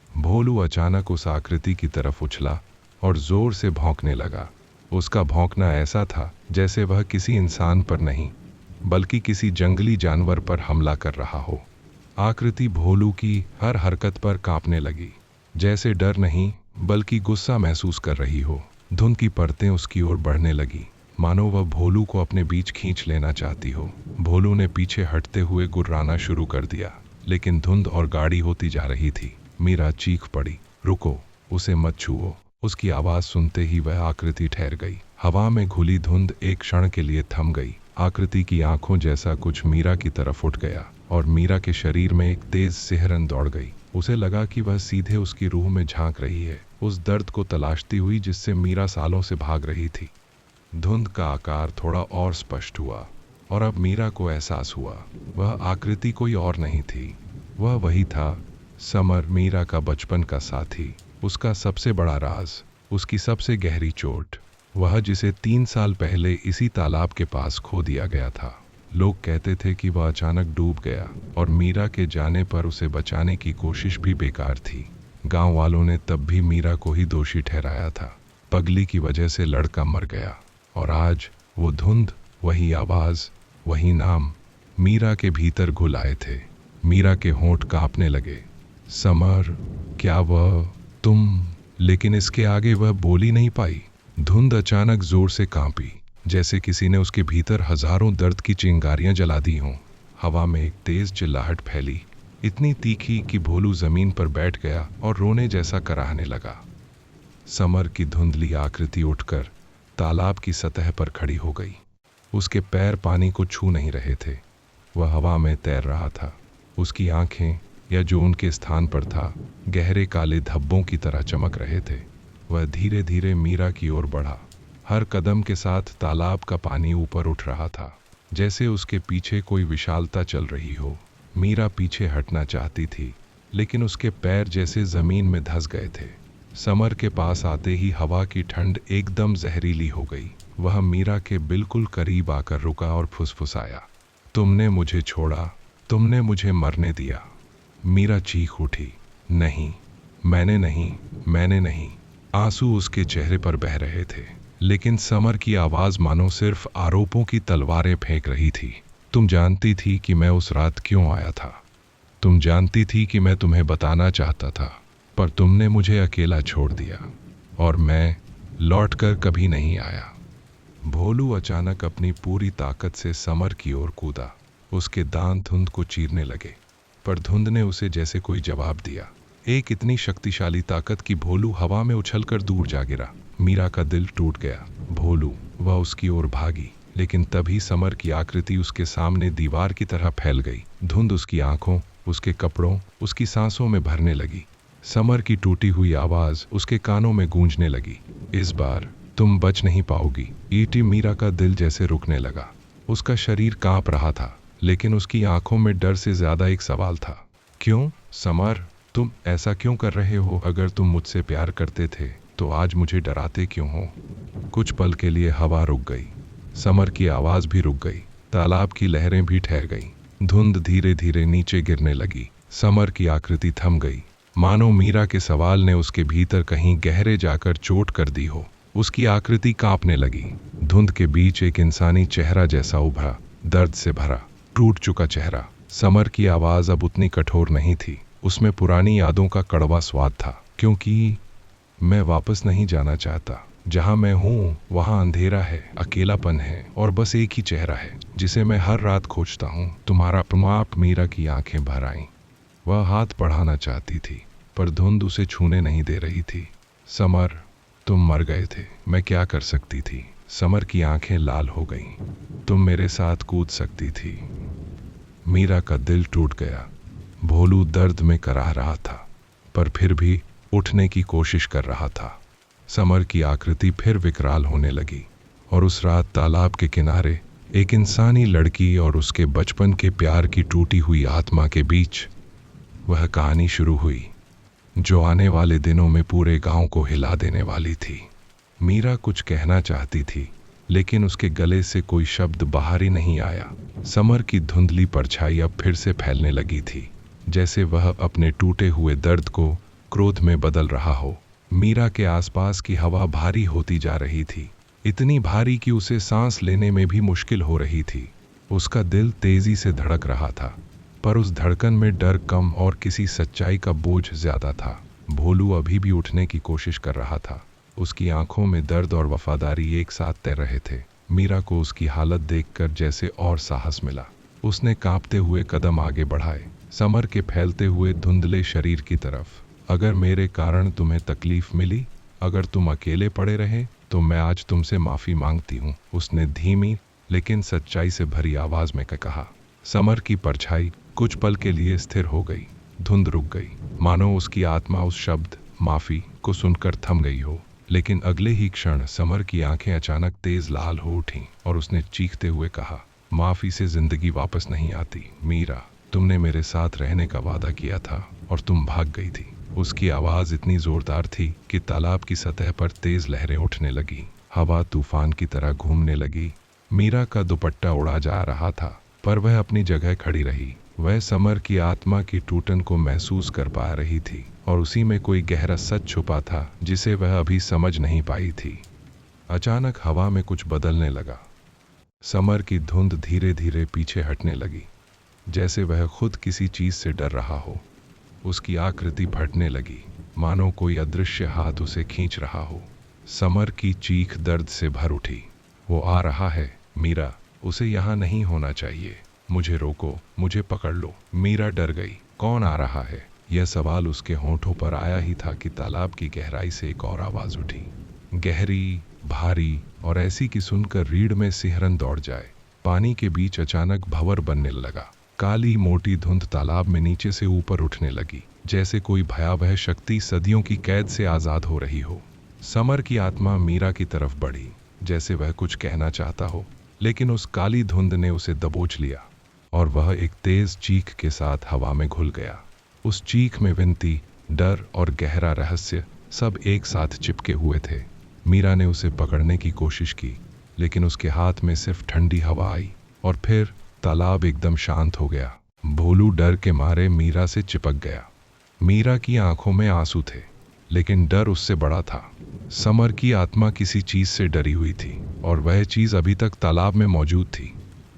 भोलू अचानक उस आकृति की तरफ उछला और जोर से भौंकने लगा। उसका भौंकना ऐसा था जैसे वह किसी इंसान पर नहीं, बल्कि किसी जंगली जानवर पर हमला कर रहा हो। आकृति भोलू की हर हरकत पर कांपने लगी, जैसे डर नहीं बल्कि गुस्सा महसूस कर रही हो। धुंध की परतें उसकी ओर बढ़ने लगी, मानो वह भोलू को अपने बीच खींच लेना चाहती हो। भोलू ने पीछे हटते हुए गुर्राना शुरू कर दिया, लेकिन धुंध और गाढ़ी होती जा रही थी। मीरा चीख पड़ी, रुको, उसे मत छुओ। उसकी आवाज सुनते ही वह आकृति ठहर गई। हवा में घुली धुंध एक क्षण के लिए थम गई। आकृति की आंखों जैसा कुछ मीरा की तरफ उठ गया और मीरा के शरीर में एक तेज सिहरन दौड़ गई। उसे लगा कि वह सीधे उसकी रूह में झांक रही है, उस दर्द को तलाशती हुई जिससे मीरा सालों से भाग रही थी। धुंध का आकार थोड़ा और स्पष्ट हुआ और अब मीरा को एहसास हुआ वह आकृति कोई और नहीं थी। वह वही था, समर, मीरा का बचपन का साथी, उसका सबसे बड़ा राज, उसकी सबसे गहरी चोट, वह जिसे 3 साल पहले इसी तालाब के पास खो दिया गया था। लोग कहते थे कि वह अचानक डूब गया और मीरा के जाने पर उसे बचाने की कोशिश भी बेकार थी। गांव वालों ने तब भी मीरा को ही दोषी ठहराया था। पगली की वजह से लड़का मर गया और आज वो धुंध, वही आवाज, वही नाम मीरा के भीतर घुल आए थे। मीरा के होंठ कांपने लगे। समर, क्या वह तुम? लेकिन इसके आगे वह बोल ही नहीं पाई। धुंध अचानक जोर से कांपी, जैसे किसी ने उसके भीतर हजारों दर्द की चिंगारियां जला दी हों। हवा में एक तेज चिल्लाहट फैली, इतनी तीखी कि भोलू जमीन पर बैठ गया और रोने जैसा कराहने लगा। समर की धुंधली आकृति उठकर तालाब की सतह पर खड़ी हो गई। उसके पैर पानी को छू नहीं रहे थे, वह हवा में तैर रहा था। उसकी आंखें, या जो उनके स्थान पर था, गहरे काले धब्बों की तरह चमक रहे थे। वह धीरे धीरे मीरा की ओर बढ़ा। हर कदम के साथ तालाब का पानी ऊपर उठ रहा था, जैसे उसके पीछे कोई विशालता चल रही हो। मीरा पीछे हटना चाहती थी, लेकिन उसके पैर जैसे जमीन में धंस गए थे। समर के पास आते ही हवा की ठंड एकदम जहरीली हो गई। वह मीरा के बिल्कुल करीब आकर रुका और फुसफुसाया, तुमने मुझे छोड़ा, तुमने मुझे मरने दिया। मीरा चीख उठी, नहीं, मैंने नहीं। आंसू उसके चेहरे पर बह रहे थे, लेकिन समर की आवाज मानो सिर्फ आरोपों की तलवारें फेंक रही थी। तुम जानती थी कि मैं उस रात क्यों आया था। तुम जानती थी कि मैं तुम्हें बताना चाहता था, पर तुमने मुझे अकेला छोड़ दिया और मैं लौटकर कभी नहीं आया। भोलू अचानक अपनी पूरी ताकत से समर की ओर कूदा। उसके दांत धुंध को चीरने लगे, पर धुंध ने उसे जैसे कोई जवाब दिया। एक इतनी शक्तिशाली ताकत कि भोलू हवा में उछलकर दूर जा गिरा। मीरा का दिल टूट गया। भोलू, वह उसकी ओर भागी, लेकिन तभी समर की आकृति उसके सामने दीवार की तरह फैल गई। धुंध उसकी आंखों, उसके कपड़ों, उसकी सांसों में भरने लगी। समर की टूटी हुई आवाज उसके कानों में गूंजने लगी, इस बार तुम बच नहीं पाओगी। ईटी मीरा का दिल जैसे रुकने लगा। उसका शरीर कांप रहा था, लेकिन उसकी आंखों में डर से ज्यादा एक सवाल था। क्यों समर, तुम ऐसा क्यों कर रहे हो? अगर तुम मुझसे प्यार करते थे तो आज मुझे डराते क्यों हो? कुछ पल के लिए हवा रुक गई, समर की आवाज भी रुक गई, तालाब की लहरें भी ठहर गईं। धुंध धीरे धीरे नीचे गिरने लगी। समर की आकृति थम गई, मानो मीरा के सवाल ने उसके भीतर कहीं गहरे जाकर चोट कर दी हो। उसकी आकृति कांपने लगी। धुंध के बीच एक इंसानी चेहरा जैसा उभरा, दर्द से भरा, टूट चुका चेहरा। समर की आवाज अब उतनी कठोर नहीं थी, उसमें पुरानी यादों का कड़वा स्वाद था। क्योंकि मैं वापस नहीं जाना चाहता। जहां मैं हूं वहां अंधेरा है, अकेलापन है, और बस एक ही चेहरा है जिसे मैं हर रात खोजता हूं। तुम्हारा प्रमाप। मीरा की आंखें भर आईं। वह हाथ बढ़ाना चाहती थी, पर धुंध उसे छूने नहीं दे रही थी। समर, तुम मर गए थे, मैं क्या कर सकती थी? समर की आंखें लाल हो गईं। तुम मेरे साथ कूद सकती थी। मीरा का दिल टूट गया। भोलू दर्द में कराह रहा था, पर फिर भी उठने की कोशिश कर रहा था। समर की आकृति फिर विकराल होने लगी, और उस रात तालाब के किनारे एक इंसानी लड़की और उसके बचपन के प्यार की टूटी हुई आत्मा के बीच वह कहानी शुरू हुई, जो आने वाले दिनों में पूरे गांव को हिला देने वाली थी। मीरा कुछ कहना चाहती थी, लेकिन उसके गले से कोई शब्द बाहर ही नहीं आया। समर की धुंधली परछाई अब फिर से फैलने लगी थी, जैसे वह अपने टूटे हुए दर्द को क्रोध में बदल रहा हो। मीरा के आसपास की हवा भारी होती जा रही थी, इतनी भारी कि उसे सांस लेने में भी मुश्किल हो रही थी। उसका दिल तेजी से धड़क रहा था, पर उस धड़कन में डर कम और किसी सच्चाई का बोझ ज्यादा था। भोलू अभी भी उठने की कोशिश कर रहा था। उसकी आंखों में दर्द और वफादारी एक साथ तैर रहे थे। मीरा को उसकी हालत देखकर जैसे और साहस मिला। उसने कांपते हुए कदम आगे बढ़ाए, समर के फैलते हुए धुंधले शरीर की तरफ। अगर मेरे कारण तुम्हें तकलीफ मिली, अगर तुम अकेले पड़े रहे, तो मैं आज तुमसे माफी मांगती हूँ, उसने धीमी लेकिन सच्चाई से भरी आवाज में कहा। समर की परछाई कुछ पल के लिए स्थिर हो गई। धुंध रुक गई, मानो उसकी आत्मा उस शब्द माफी को सुनकर थम गई हो। लेकिन अगले ही क्षण समर की आंखें अचानक तेज लाल हो उठीं और उसने चीखते हुए कहा, माफी से जिंदगी वापस नहीं आती। मीरा, तुमने मेरे साथ रहने का वादा किया था और तुम भाग गई थी। उसकी आवाज इतनी जोरदार थी कि तालाब की सतह पर तेज लहरें उठने लगी। हवा तूफान की तरह घूमने लगी। मीरा का दुपट्टा उड़ा जा रहा था, पर वह अपनी जगह खड़ी रही। वह समर की आत्मा की टूटन को महसूस कर पा रही थी, और उसी में कोई गहरा सच छुपा था जिसे वह अभी समझ नहीं पाई थी। अचानक हवा में कुछ बदलने लगा। समर की धुंध धीरे धीरे पीछे हटने लगी, जैसे वह खुद किसी चीज से डर रहा हो। उसकी आकृति फटने लगी, मानो कोई अदृश्य हाथ उसे खींच रहा हो। समर की चीख दर्द से भर उठी। वो आ रहा है, मीरा, उसे यहाँ नहीं होना चाहिए। मुझे रोको, मुझे पकड़ लो। मीरा डर गई। कौन आ रहा है? यह सवाल उसके होंठों पर आया ही था कि तालाब की गहराई से एक और आवाज उठी, गहरी, भारी और ऐसी कि सुनकर रीढ़ में सिहरन दौड़ जाए। पानी के बीच अचानक भंवर बनने लगा। काली मोटी धुंध तालाब में नीचे से ऊपर उठने लगी, जैसे कोई भयावह शक्ति सदियों की कैद से आजाद हो रही हो। समर की आत्मा मीरा की तरफ बढ़ी, जैसे वह कुछ कहना चाहता हो, लेकिन उस काली धुंध ने उसे दबोच लिया और वह एक तेज चीख के साथ हवा में घुल गया। उस चीख में विनती, डर और गहरा रहस्य सब एक साथ चिपके हुए थे। मीरा ने उसे पकड़ने की कोशिश की, लेकिन उसके हाथ में सिर्फ ठंडी हवा आई और फिर तालाब एकदम शांत हो गया। भोलू डर के मारे मीरा से चिपक गया। मीरा की आंखों में आंसू थे, लेकिन डर उससे बड़ा था। समर की आत्मा किसी चीज से डरी हुई थी, और वह चीज अभी तक तालाब में मौजूद थी,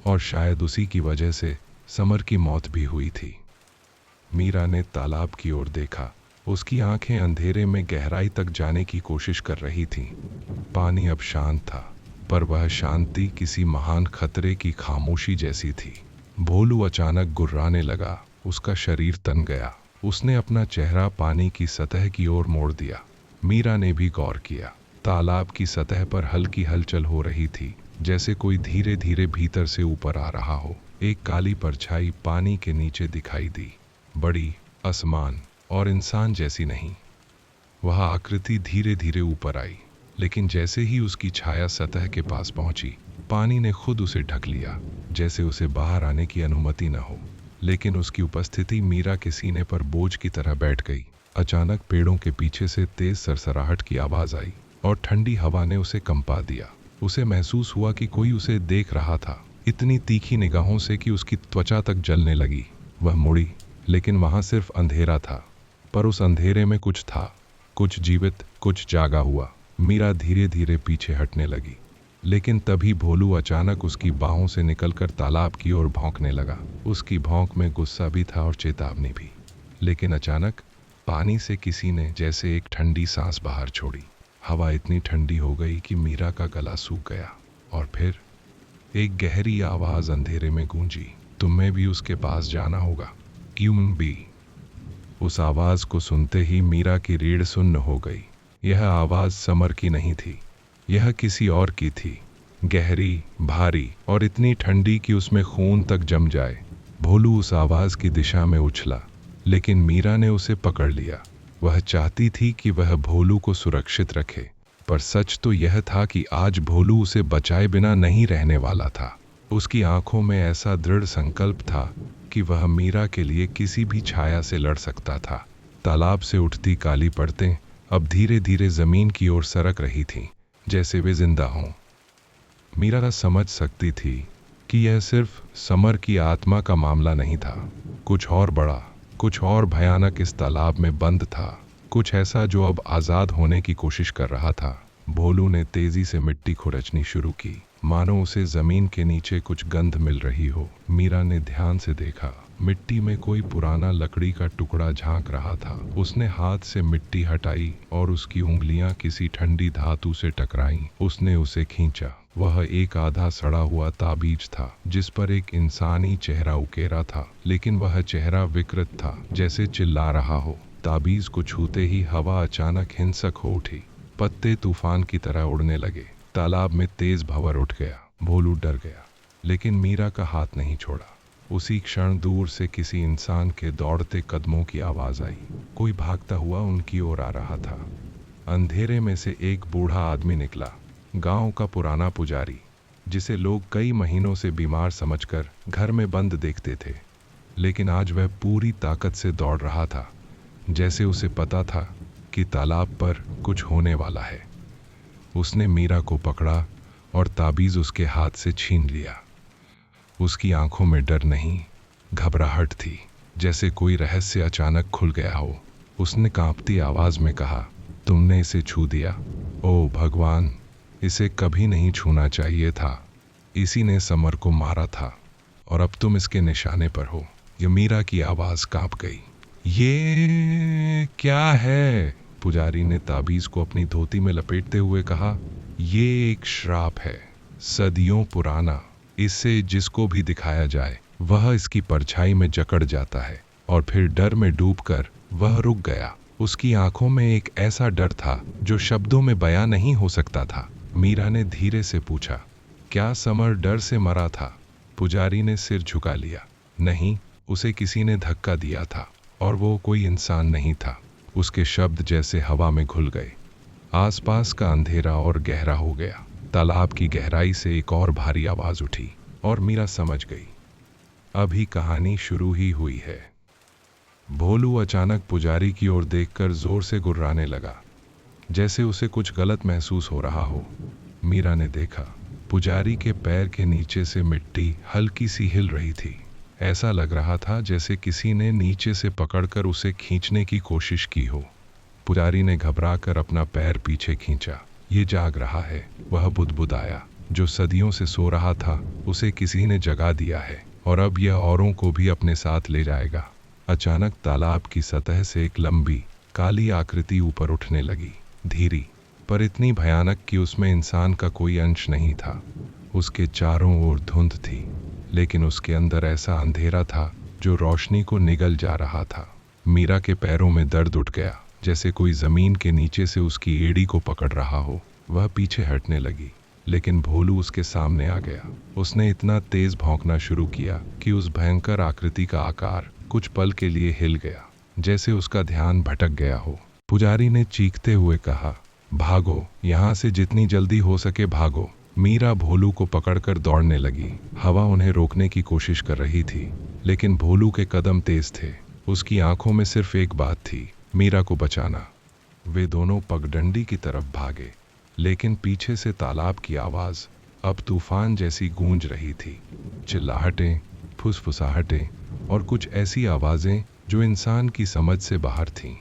और शायद उसी की वजह से समर की मौत भी हुई थी। मीरा ने तालाब की ओर देखा। उसकी आंखें अंधेरे में गहराई तक जाने की कोशिश कर रही थीं। पानी अब शांत था, पर वह शांति किसी महान खतरे की खामोशी जैसी थी। भोलू अचानक गुर्राने लगा। उसका शरीर तन गया। उसने अपना चेहरा पानी की सतह की ओर मोड़ दिया। मीरा ने भी गौर किया। तालाब की सतह पर हल्की हलचल हो रही थी, जैसे कोई धीरे धीरे भीतर से ऊपर आ रहा हो। एक काली परछाई पानी के नीचे दिखाई दी, बड़ी, असमान और इंसान जैसी नहीं। वह आकृति धीरे धीरे ऊपर आई, लेकिन जैसे ही उसकी छाया सतह के पास पहुंची, पानी ने खुद उसे ढक लिया, जैसे उसे बाहर आने की अनुमति न हो। लेकिन उसकी उपस्थिति मीरा के सीने पर बोझ की तरह बैठ गई। अचानक पेड़ों के पीछे से तेज सरसराहट की आवाज आई, और ठंडी हवा ने उसे कंपा दिया। उसे महसूस हुआ कि कोई उसे देख रहा था, इतनी तीखी निगाहों से कि उसकी त्वचा तक जलने लगी। वह मुड़ी, लेकिन वहां सिर्फ अंधेरा था। पर उस अंधेरे में कुछ था, कुछ जीवित, कुछ जागा हुआ। मीरा धीरे धीरे पीछे हटने लगी, लेकिन तभी भोलू अचानक उसकी बाहों से निकलकर तालाब की ओर भौंकने लगा। उसकी भौंक में गुस्सा भी था और चेतावनी भी। लेकिन अचानक पानी से किसी ने जैसे एक ठंडी सांस बाहर छोड़ी। हवा इतनी ठंडी हो गई कि मीरा का गला सूख गया। और फिर एक गहरी आवाज अंधेरे में गूंजी, तुम्हें भी उसके पास जाना होगा, क्यों भी। उस आवाज को सुनते ही मीरा की रीढ़ सुन्न हो गई। यह आवाज समर की नहीं थी, यह किसी और की थी, गहरी, भारी और इतनी ठंडी कि उसमें खून तक जम जाए। भोलू उस आवाज की दिशा में उछला, लेकिन मीरा ने उसे पकड़ लिया। वह चाहती थी कि वह भोलू को सुरक्षित रखे, पर सच तो यह था कि आज भोलू उसे बचाए बिना नहीं रहने वाला था। उसकी आंखों में ऐसा दृढ़ संकल्प था कि वह मीरा के लिए किसी भी छाया से लड़ सकता था। तालाब से उठती काली परतें अब धीरे धीरे जमीन की ओर सरक रही थीं, जैसे वे जिंदा हों। मीरा समझ सकती थी कि यह सिर्फ समर की आत्मा का मामला नहीं था। कुछ और बड़ा, कुछ और भयानक इस तालाब में बंद था, कुछ ऐसा जो अब आजाद होने की कोशिश कर रहा था। भोलू ने तेजी से मिट्टी खुरचनी शुरू की, मानो उसे जमीन के नीचे कुछ गंध मिल रही हो। मीरा ने ध्यान से देखा। मिट्टी में कोई पुराना लकड़ी का टुकड़ा झांक रहा था। उसने हाथ से मिट्टी हटाई और उसकी उंगलियां किसी ठंडी धातु से टकराईं। उसने उसे खींचा। वह एक आधा सड़ा हुआ ताबीज था, जिस पर एक इंसानी चेहरा उकेरा था, लेकिन वह चेहरा विकृत था, जैसे चिल्ला रहा हो। ताबीज को छूते ही हवा अचानक हिंसक हो उठी। पत्ते तूफान की तरह उड़ने लगे। तालाब में तेज भंवर उठ गया। भोलू डर गया, लेकिन मीरा का हाथ नहीं छोड़ा। उसी क्षण दूर से किसी इंसान के दौड़ते कदमों की आवाज आई। कोई भागता हुआ उनकी ओर आ रहा था। अंधेरे में से एक बूढ़ा आदमी निकला, गांव का पुराना पुजारी, जिसे लोग कई महीनों से बीमार समझकर घर में बंद देखते थे। लेकिन आज वह पूरी ताकत से दौड़ रहा था, जैसे उसे पता था कि तालाब पर कुछ होने वाला है। उसने मीरा को पकड़ा और ताबीज उसके हाथ से छीन लिया। उसकी आंखों में डर नहीं, घबराहट थी, जैसे कोई रहस्य अचानक खुल गया हो। उसने कांपती आवाज में कहा, तुमने इसे छू दिया? ओ भगवान, इसे कभी नहीं छूना चाहिए था। इसी ने समर को मारा था, और अब तुम इसके निशाने पर हो। ये मीरा की आवाज कांप गई। ये क्या है? पुजारी ने ताबीज को अपनी धोती में लपेटते हुए कहा, ये एक श्राप है, सदियों पुराना। इससे जिसको भी दिखाया जाए वह इसकी परछाई में जकड़ जाता है। और फिर डर में डूबकर वह रुक गया। उसकी आंखों में एक ऐसा डर था जो शब्दों में बयां नहीं हो सकता था। मीरा ने धीरे से पूछा, क्या समर डर से मरा था? पुजारी ने सिर झुका लिया। नहीं, उसे किसी ने धक्का दिया था, और वो कोई इंसान नहीं था। उसके शब्द जैसे हवा में घुल गए। आसपास का अंधेरा और गहरा हो गया। तालाब की गहराई से एक और भारी आवाज उठी, और मीरा समझ गई, अभी कहानी शुरू ही हुई है। भोलू अचानक पुजारी की ओर देखकर जोर से गुर्राने लगा, जैसे उसे कुछ गलत महसूस हो रहा हो। मीरा ने देखा, पुजारी के पैर के नीचे से मिट्टी हल्की सी हिल रही थी, ऐसा लग रहा था जैसे किसी ने नीचे से पकड़कर उसे खींचने की कोशिश की हो। पुजारी ने घबराकर अपना पैर पीछे खींचा। ये जाग रहा है, वह बुदबुदाया। जो सदियों से सो रहा था उसे किसी ने जगा दिया है और अब यह औरों को भी अपने साथ ले जाएगा। अचानक तालाब की सतह से एक लंबी काली आकृति ऊपर उठने लगी, धीरी पर इतनी भयानक कि उसमें इंसान का कोई अंश नहीं था। उसके चारों ओर धुंध थी, लेकिन उसके अंदर ऐसा अंधेरा था जो रोशनी को निगल जा रहा था। मीरा के पैरों में दर्द उठ गया, जैसे कोई जमीन के नीचे से उसकी एड़ी को पकड़ रहा हो। वह पीछे हटने लगी, लेकिन भोलू उसके सामने आ गया। उसने इतना तेज भौंकना शुरू किया कि उस भयंकर आकृति का आकार कुछ पल के लिए हिल गया, जैसे उसका ध्यान भटक गया हो। पुजारी ने चीखते हुए कहा, भागो, यहाँ से जितनी जल्दी हो सके भागो। मीरा भोलू को पकड़कर दौड़ने लगी। हवा उन्हें रोकने की कोशिश कर रही थी, लेकिन भोलू के कदम तेज थे। उसकी आंखों में सिर्फ एक बात थी, मीरा को बचाना। वे दोनों पगडंडी की तरफ भागे, लेकिन पीछे से तालाब की आवाज अब तूफान जैसी गूंज रही थी। चिल्लाहटें, फुसफुसाहटें और कुछ ऐसी आवाजें जो इंसान की समझ से बाहर थीं।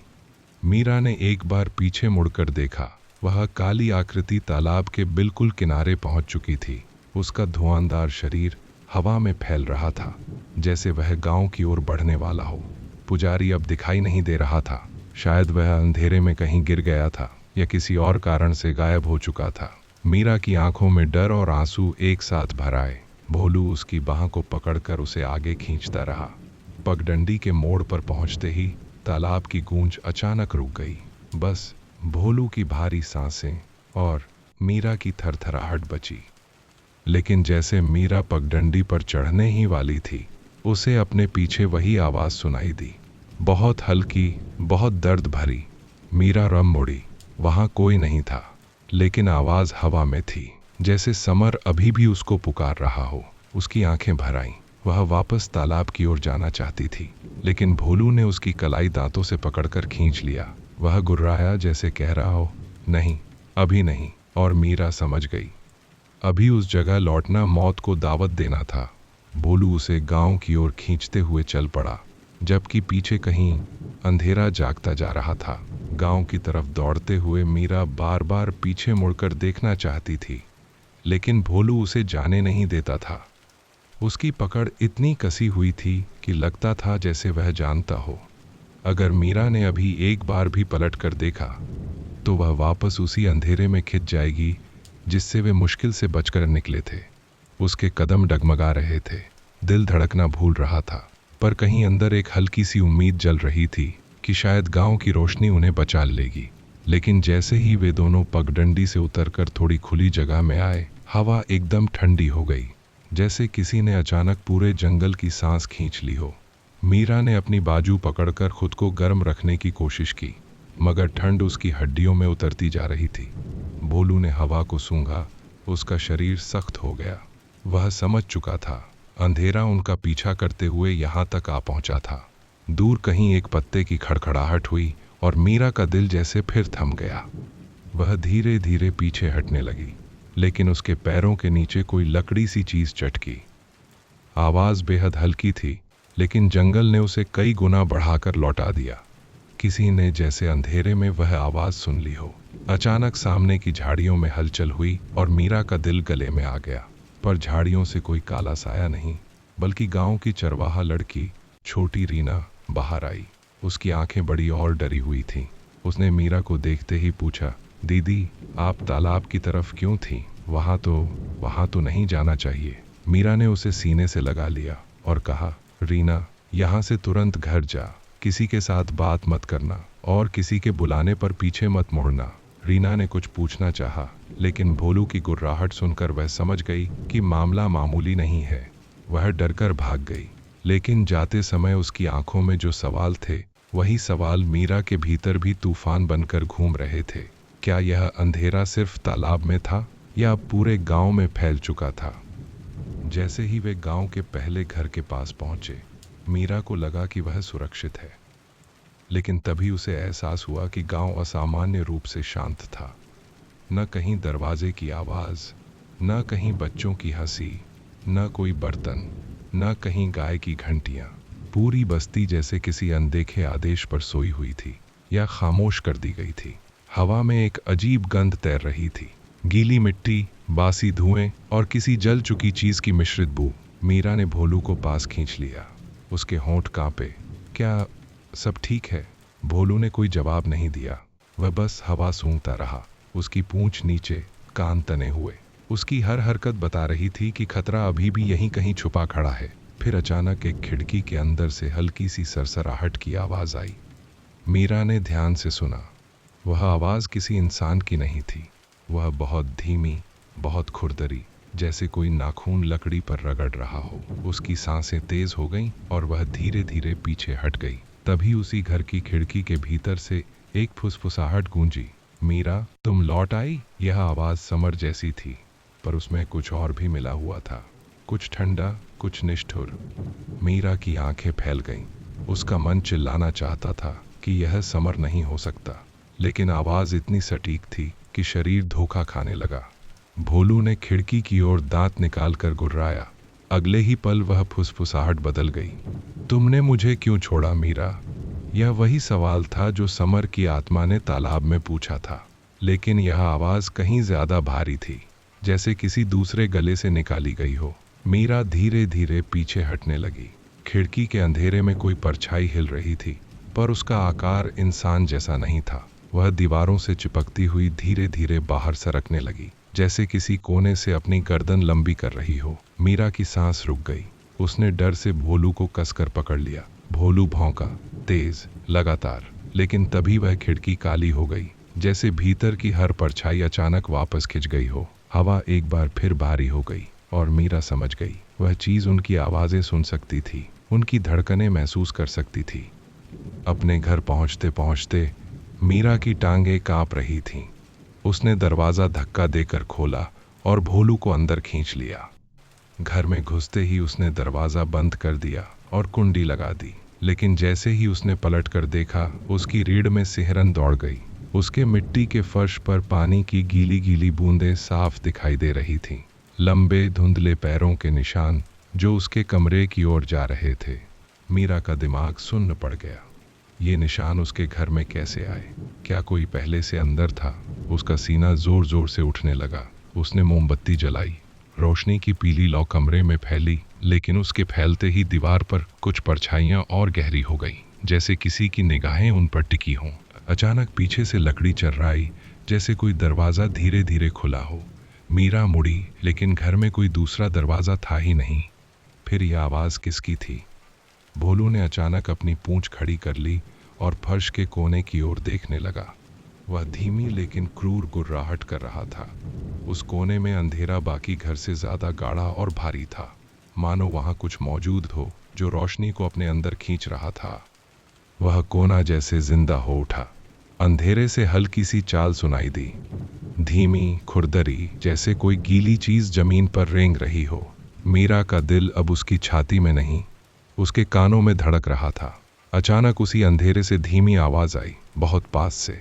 मीरा ने एक बार पीछे मुड़कर देखा। वह काली आकृति तालाब के बिल्कुल किनारे पहुंच चुकी थी। उसका धुआंधार शरीर हवा में फैल रहा था, जैसे वह गांव की ओर बढ़ने वाला हो। पुजारी अब दिखाई नहीं दे रहा था। शायद वह अंधेरे में कहीं गिर गया था या किसी और कारण से गायब हो चुका था। मीरा की आंखों में डर और आंसू एक साथ भर आए। भोलू उसकी बाह को पकड़कर उसे आगे खींचता रहा। पगडंडी के मोड़ पर पहुंचते ही तालाब की गूंज अचानक रुक गई। बस भोलू की भारी सांसें और मीरा की थरथराहट बची। लेकिन जैसे मीरा पगडंडी पर चढ़ने ही वाली थी, उसे अपने पीछे वही आवाज सुनाई दी, बहुत हल्की, बहुत दर्द भरी। मीरा रम मुड़ी। वहां कोई नहीं था, लेकिन आवाज हवा में थी, जैसे समर अभी भी उसको पुकार रहा हो। उसकी आंखें भर आईं। वह वापस तालाब की ओर जाना चाहती थी, लेकिन भोलू ने उसकी कलाई दांतों से पकड़कर खींच लिया। वह गुर्राया, जैसे कह रहा हो, नहीं, अभी नहीं। और मीरा समझ गई, अभी उस जगह लौटना मौत को दावत देना था। भोलू उसे गांव की ओर खींचते हुए चल पड़ा, जबकि पीछे कहीं अंधेरा जागता जा रहा था। गांव की तरफ दौड़ते हुए मीरा बार बार पीछे मुड़कर देखना चाहती थी, लेकिन भोलू उसे जाने नहीं देता था। उसकी पकड़ इतनी कसी हुई थी कि लगता था जैसे वह जानता हो, अगर मीरा ने अभी एक बार भी पलट कर देखा तो वह वापस उसी अंधेरे में खिंच जाएगी जिससे वे मुश्किल से बचकर निकले थे। उसके कदम डगमगा रहे थे, दिल धड़कना भूल रहा था, पर कहीं अंदर एक हल्की सी उम्मीद जल रही थी कि शायद गांव की रोशनी उन्हें बचा लेगी। लेकिन जैसे ही वे दोनों पगडंडी से उतरकर थोड़ी खुली जगह में आए, हवा एकदम ठंडी हो गई, जैसे किसी ने अचानक पूरे जंगल की सांस खींच ली हो। मीरा ने अपनी बाजू पकड़कर खुद को गर्म रखने की कोशिश की, मगर ठंड उसकी हड्डियों में उतरती जा रही थी। भोलू ने हवा को सूंघा, उसका शरीर सख्त हो गया। वह समझ चुका था, अंधेरा उनका पीछा करते हुए यहाँ तक आ पहुंचा था। दूर कहीं एक पत्ते की खड़खड़ाहट हुई और मीरा का दिल जैसे फिर थम गया। वह धीरे धीरे पीछे हटने लगी, लेकिन उसके पैरों के नीचे कोई लकड़ी सी चीज चटकी। आवाज बेहद हल्की थी, लेकिन जंगल ने उसे कई गुना बढ़ाकर लौटा दिया। किसी ने जैसे अंधेरे में वह आवाज सुन ली हो। अचानक सामने की झाड़ियों में हलचल हुई और मीरा का दिल गले में आ गया। पर झाड़ियों से कोई काला साया नहीं, बल्कि गांव की चरवाहा लड़की छोटी रीना बाहर आई। उसकी आंखें बड़ी और डरी हुई थीं। उसने मीरा को देखते ही पूछा, दीदी, आप तालाब की तरफ क्यों थीं? वहां तो नहीं जाना चाहिए। मीरा ने उसे सीने से लगा लिया और कहा, रीना, यहाँ से तुरंत घर जा, किसी के साथ बात मत करना और किसी के बुलाने पर पीछे मत मुड़ना। रीना ने कुछ पूछना चाहा, लेकिन भोलू की गुर्राहट सुनकर वह समझ गई कि मामला मामूली नहीं है। वह डरकर भाग गई, लेकिन जाते समय उसकी आंखों में जो सवाल थे, वही सवाल मीरा के भीतर भी तूफान बनकर घूम रहे थे। क्या यह अंधेरा सिर्फ तालाब में था या अब पूरे गांव में फैल चुका था? जैसे ही वे गांव के पहले घर के पास पहुंचे, मीरा को लगा कि वह सुरक्षित है। लेकिन तभी उसे एहसास हुआ कि गांव असामान्य रूप से शांत था। न कहीं दरवाजे की आवाज, न कहीं बच्चों की हंसी, न कोई बर्तन, न कहीं गाय की घंटियां। पूरी बस्ती जैसे किसी अनदेखे आदेश पर सोई हुई थी या खामोश कर दी गई थी। हवा में एक अजीब गंध तैर रही थी, गीली मिट्टी, बासी धुएं और किसी जल चुकी चीज की मिश्रित बू। मीरा ने भोलू को पास खींच लिया। उसके होंठ कांपे। क्या सब ठीक है? भोलू ने कोई जवाब नहीं दिया। वह बस हवा सूंघता रहा। उसकी पूंछ नीचे, कान तने हुए। उसकी हर हरकत बता रही थी कि खतरा अभी भी यहीं कहीं छुपा खड़ा है। फिर अचानक एक खिड़की के अंदर से हल्की सी सरसराहट की आवाज आई। मीरा ने ध्यान से सुना। वह आवाज किसी इंसान की नहीं थी। वह बहुत धीमी, बहुत खुरदरी, जैसे कोई नाखून लकड़ी पर रगड़ रहा हो। उसकी सांसें तेज हो गईं और वह धीरे धीरे पीछे हट गई। तभी उसी घर की खिड़की के भीतर से एक फुसफुसाहट गूंजी। मीरा, तुम लौट आई? यह आवाज समर जैसी थी, पर उसमें कुछ और भी मिला हुआ था। कुछ ठंडा, कुछ निष्ठुर। मीरा की आंखें फैल गईं। उसका मन चिल्लाना चाहता था कि यह समर नहीं हो सकता, लेकिन आवाज इतनी सटीक थी कि शरीर धोखा खाने लगा। भोलू ने खिड़की की ओर दांत निकालकर गुर्राया। अगले ही पल वह फुसफुसाहट बदल गई। तुमने मुझे क्यों छोड़ा मीरा? यह वही सवाल था जो समर की आत्मा ने तालाब में पूछा था, लेकिन यह आवाज कहीं ज्यादा भारी थी, जैसे किसी दूसरे गले से निकाली गई हो। मीरा धीरे धीरे पीछे हटने लगी। खिड़की के अंधेरे में कोई परछाई हिल रही थी, पर उसका आकार इंसान जैसा नहीं था। वह दीवारों से चिपकती हुई धीरे धीरे बाहर सरकने लगी, जैसे किसी कोने से अपनी गर्दन लंबी कर रही हो। मीरा की सांस रुक गई। उसने डर से भोलू को कसकर पकड़ लिया। भोलू भौंका, तेज, लगातार, लेकिन तभी वह खिड़की काली हो गई, जैसे भीतर की हर परछाई अचानक वापस खिंच गई हो। हवा एक बार फिर भारी हो गई और मीरा समझ गई। वह चीज उनकी आवाजें सुन सकती थी, उनकी धड़कनें महसूस कर सकती थी। अपने घर पहुंचते पहुंचते मीरा की टांगें कांप रही थीं। उसने दरवाजा धक्का देकर खोला और भोलू को अंदर खींच लिया। घर में घुसते ही उसने दरवाजा बंद कर दिया और कुंडी लगा दी, लेकिन जैसे ही उसने पलटकर देखा, उसकी रीढ़ में सिहरन दौड़ गई। उसके मिट्टी के फर्श पर पानी की गीली गीली बूंदें साफ दिखाई दे रही थीं, लंबे धुंधले पैरों के निशान जो उसके कमरे की ओर जा रहे थे। मीरा का दिमाग सुन्न पड़ गया। ये निशान उसके घर में कैसे आए? क्या कोई पहले से अंदर था? उसका सीना जोर जोर से उठने लगा। उसने मोमबत्ती जलाई। रोशनी की पीली लौ कमरे में फैली, लेकिन उसके फैलते ही दीवार पर कुछ परछाइयां और गहरी हो गई, जैसे किसी की निगाहें उन पर टिकी हों। अचानक पीछे से लकड़ी चर्राई, जैसे कोई दरवाजा धीरे धीरे खुला हो। मीरा मुड़ी, लेकिन घर में कोई दूसरा दरवाजा था ही नहीं। फिर यह आवाज किसकी थी? भोलू ने अचानक अपनी पूंछ खड़ी कर ली और फर्श के कोने की ओर देखने लगा। वह धीमी लेकिन क्रूर गुर्राहट कर रहा था। उस कोने में अंधेरा बाकी घर से ज्यादा गाढ़ा और भारी था, मानो वहां कुछ मौजूद हो जो रोशनी को अपने अंदर खींच रहा था। वह कोना जैसे जिंदा हो उठा। अंधेरे से हल्की सी चाल सुनाई दी, धीमी, खुरदरी, जैसे कोई गीली चीज जमीन पर रेंग रही हो। मीरा का दिल अब उसकी छाती में नहीं, उसके कानों में धड़क रहा था। अचानक उसी अंधेरे से धीमी आवाज आई, बहुत पास से।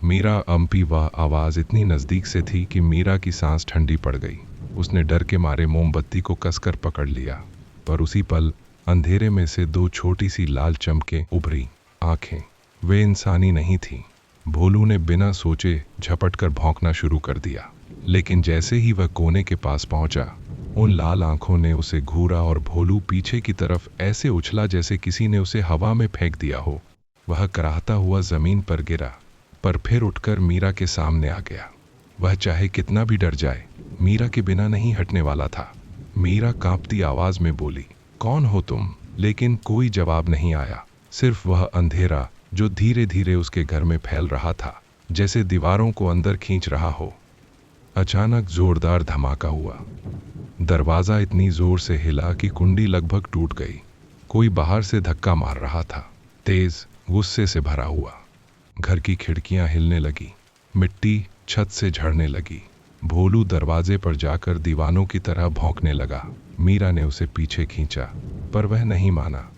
मीरा अम्पी वह आवाज इतनी नजदीक से थी कि मीरा की सांस ठंडी पड़ गई। उसने डर के मारे मोमबत्ती को कसकर पकड़ लिया, पर उसी पल अंधेरे में से दो छोटी सी लाल चमकें उभरी। आंखें, वे इंसानी नहीं थीं। भोलू ने बिना सोचे झपटकर भौंकना शुरू कर दिया, लेकिन जैसे ही वह कोने के पास पहुंचा, उन लाल आंखों ने उसे घूरा और भोलू पीछे की तरफ ऐसे उछला जैसे किसी ने उसे हवा में फेंक दिया हो। वह कराहता हुआ जमीन पर गिरा, पर फिर उठकर मीरा के सामने आ गया। वह चाहे कितना भी डर जाए, मीरा के बिना नहीं हटने वाला था। मीरा कांपती आवाज में बोली, कौन हो तुम? लेकिन कोई जवाब नहीं आया, सिर्फ वह अंधेरा जो धीरे धीरे उसके घर में फैल रहा था, जैसे दीवारों को अंदर खींच रहा हो। अचानक जोरदार धमाका हुआ। दरवाजा इतनी जोर से हिला कि कुंडी लगभग टूट गई। कोई बाहर से धक्का मार रहा था, तेज, गुस्से से भरा हुआ। घर की खिड़कियां हिलने लगी, मिट्टी छत से झड़ने लगी। भोलू दरवाजे पर जाकर दीवानों की तरह भौंकने लगा। मीरा ने उसे पीछे खींचा, पर वह नहीं माना।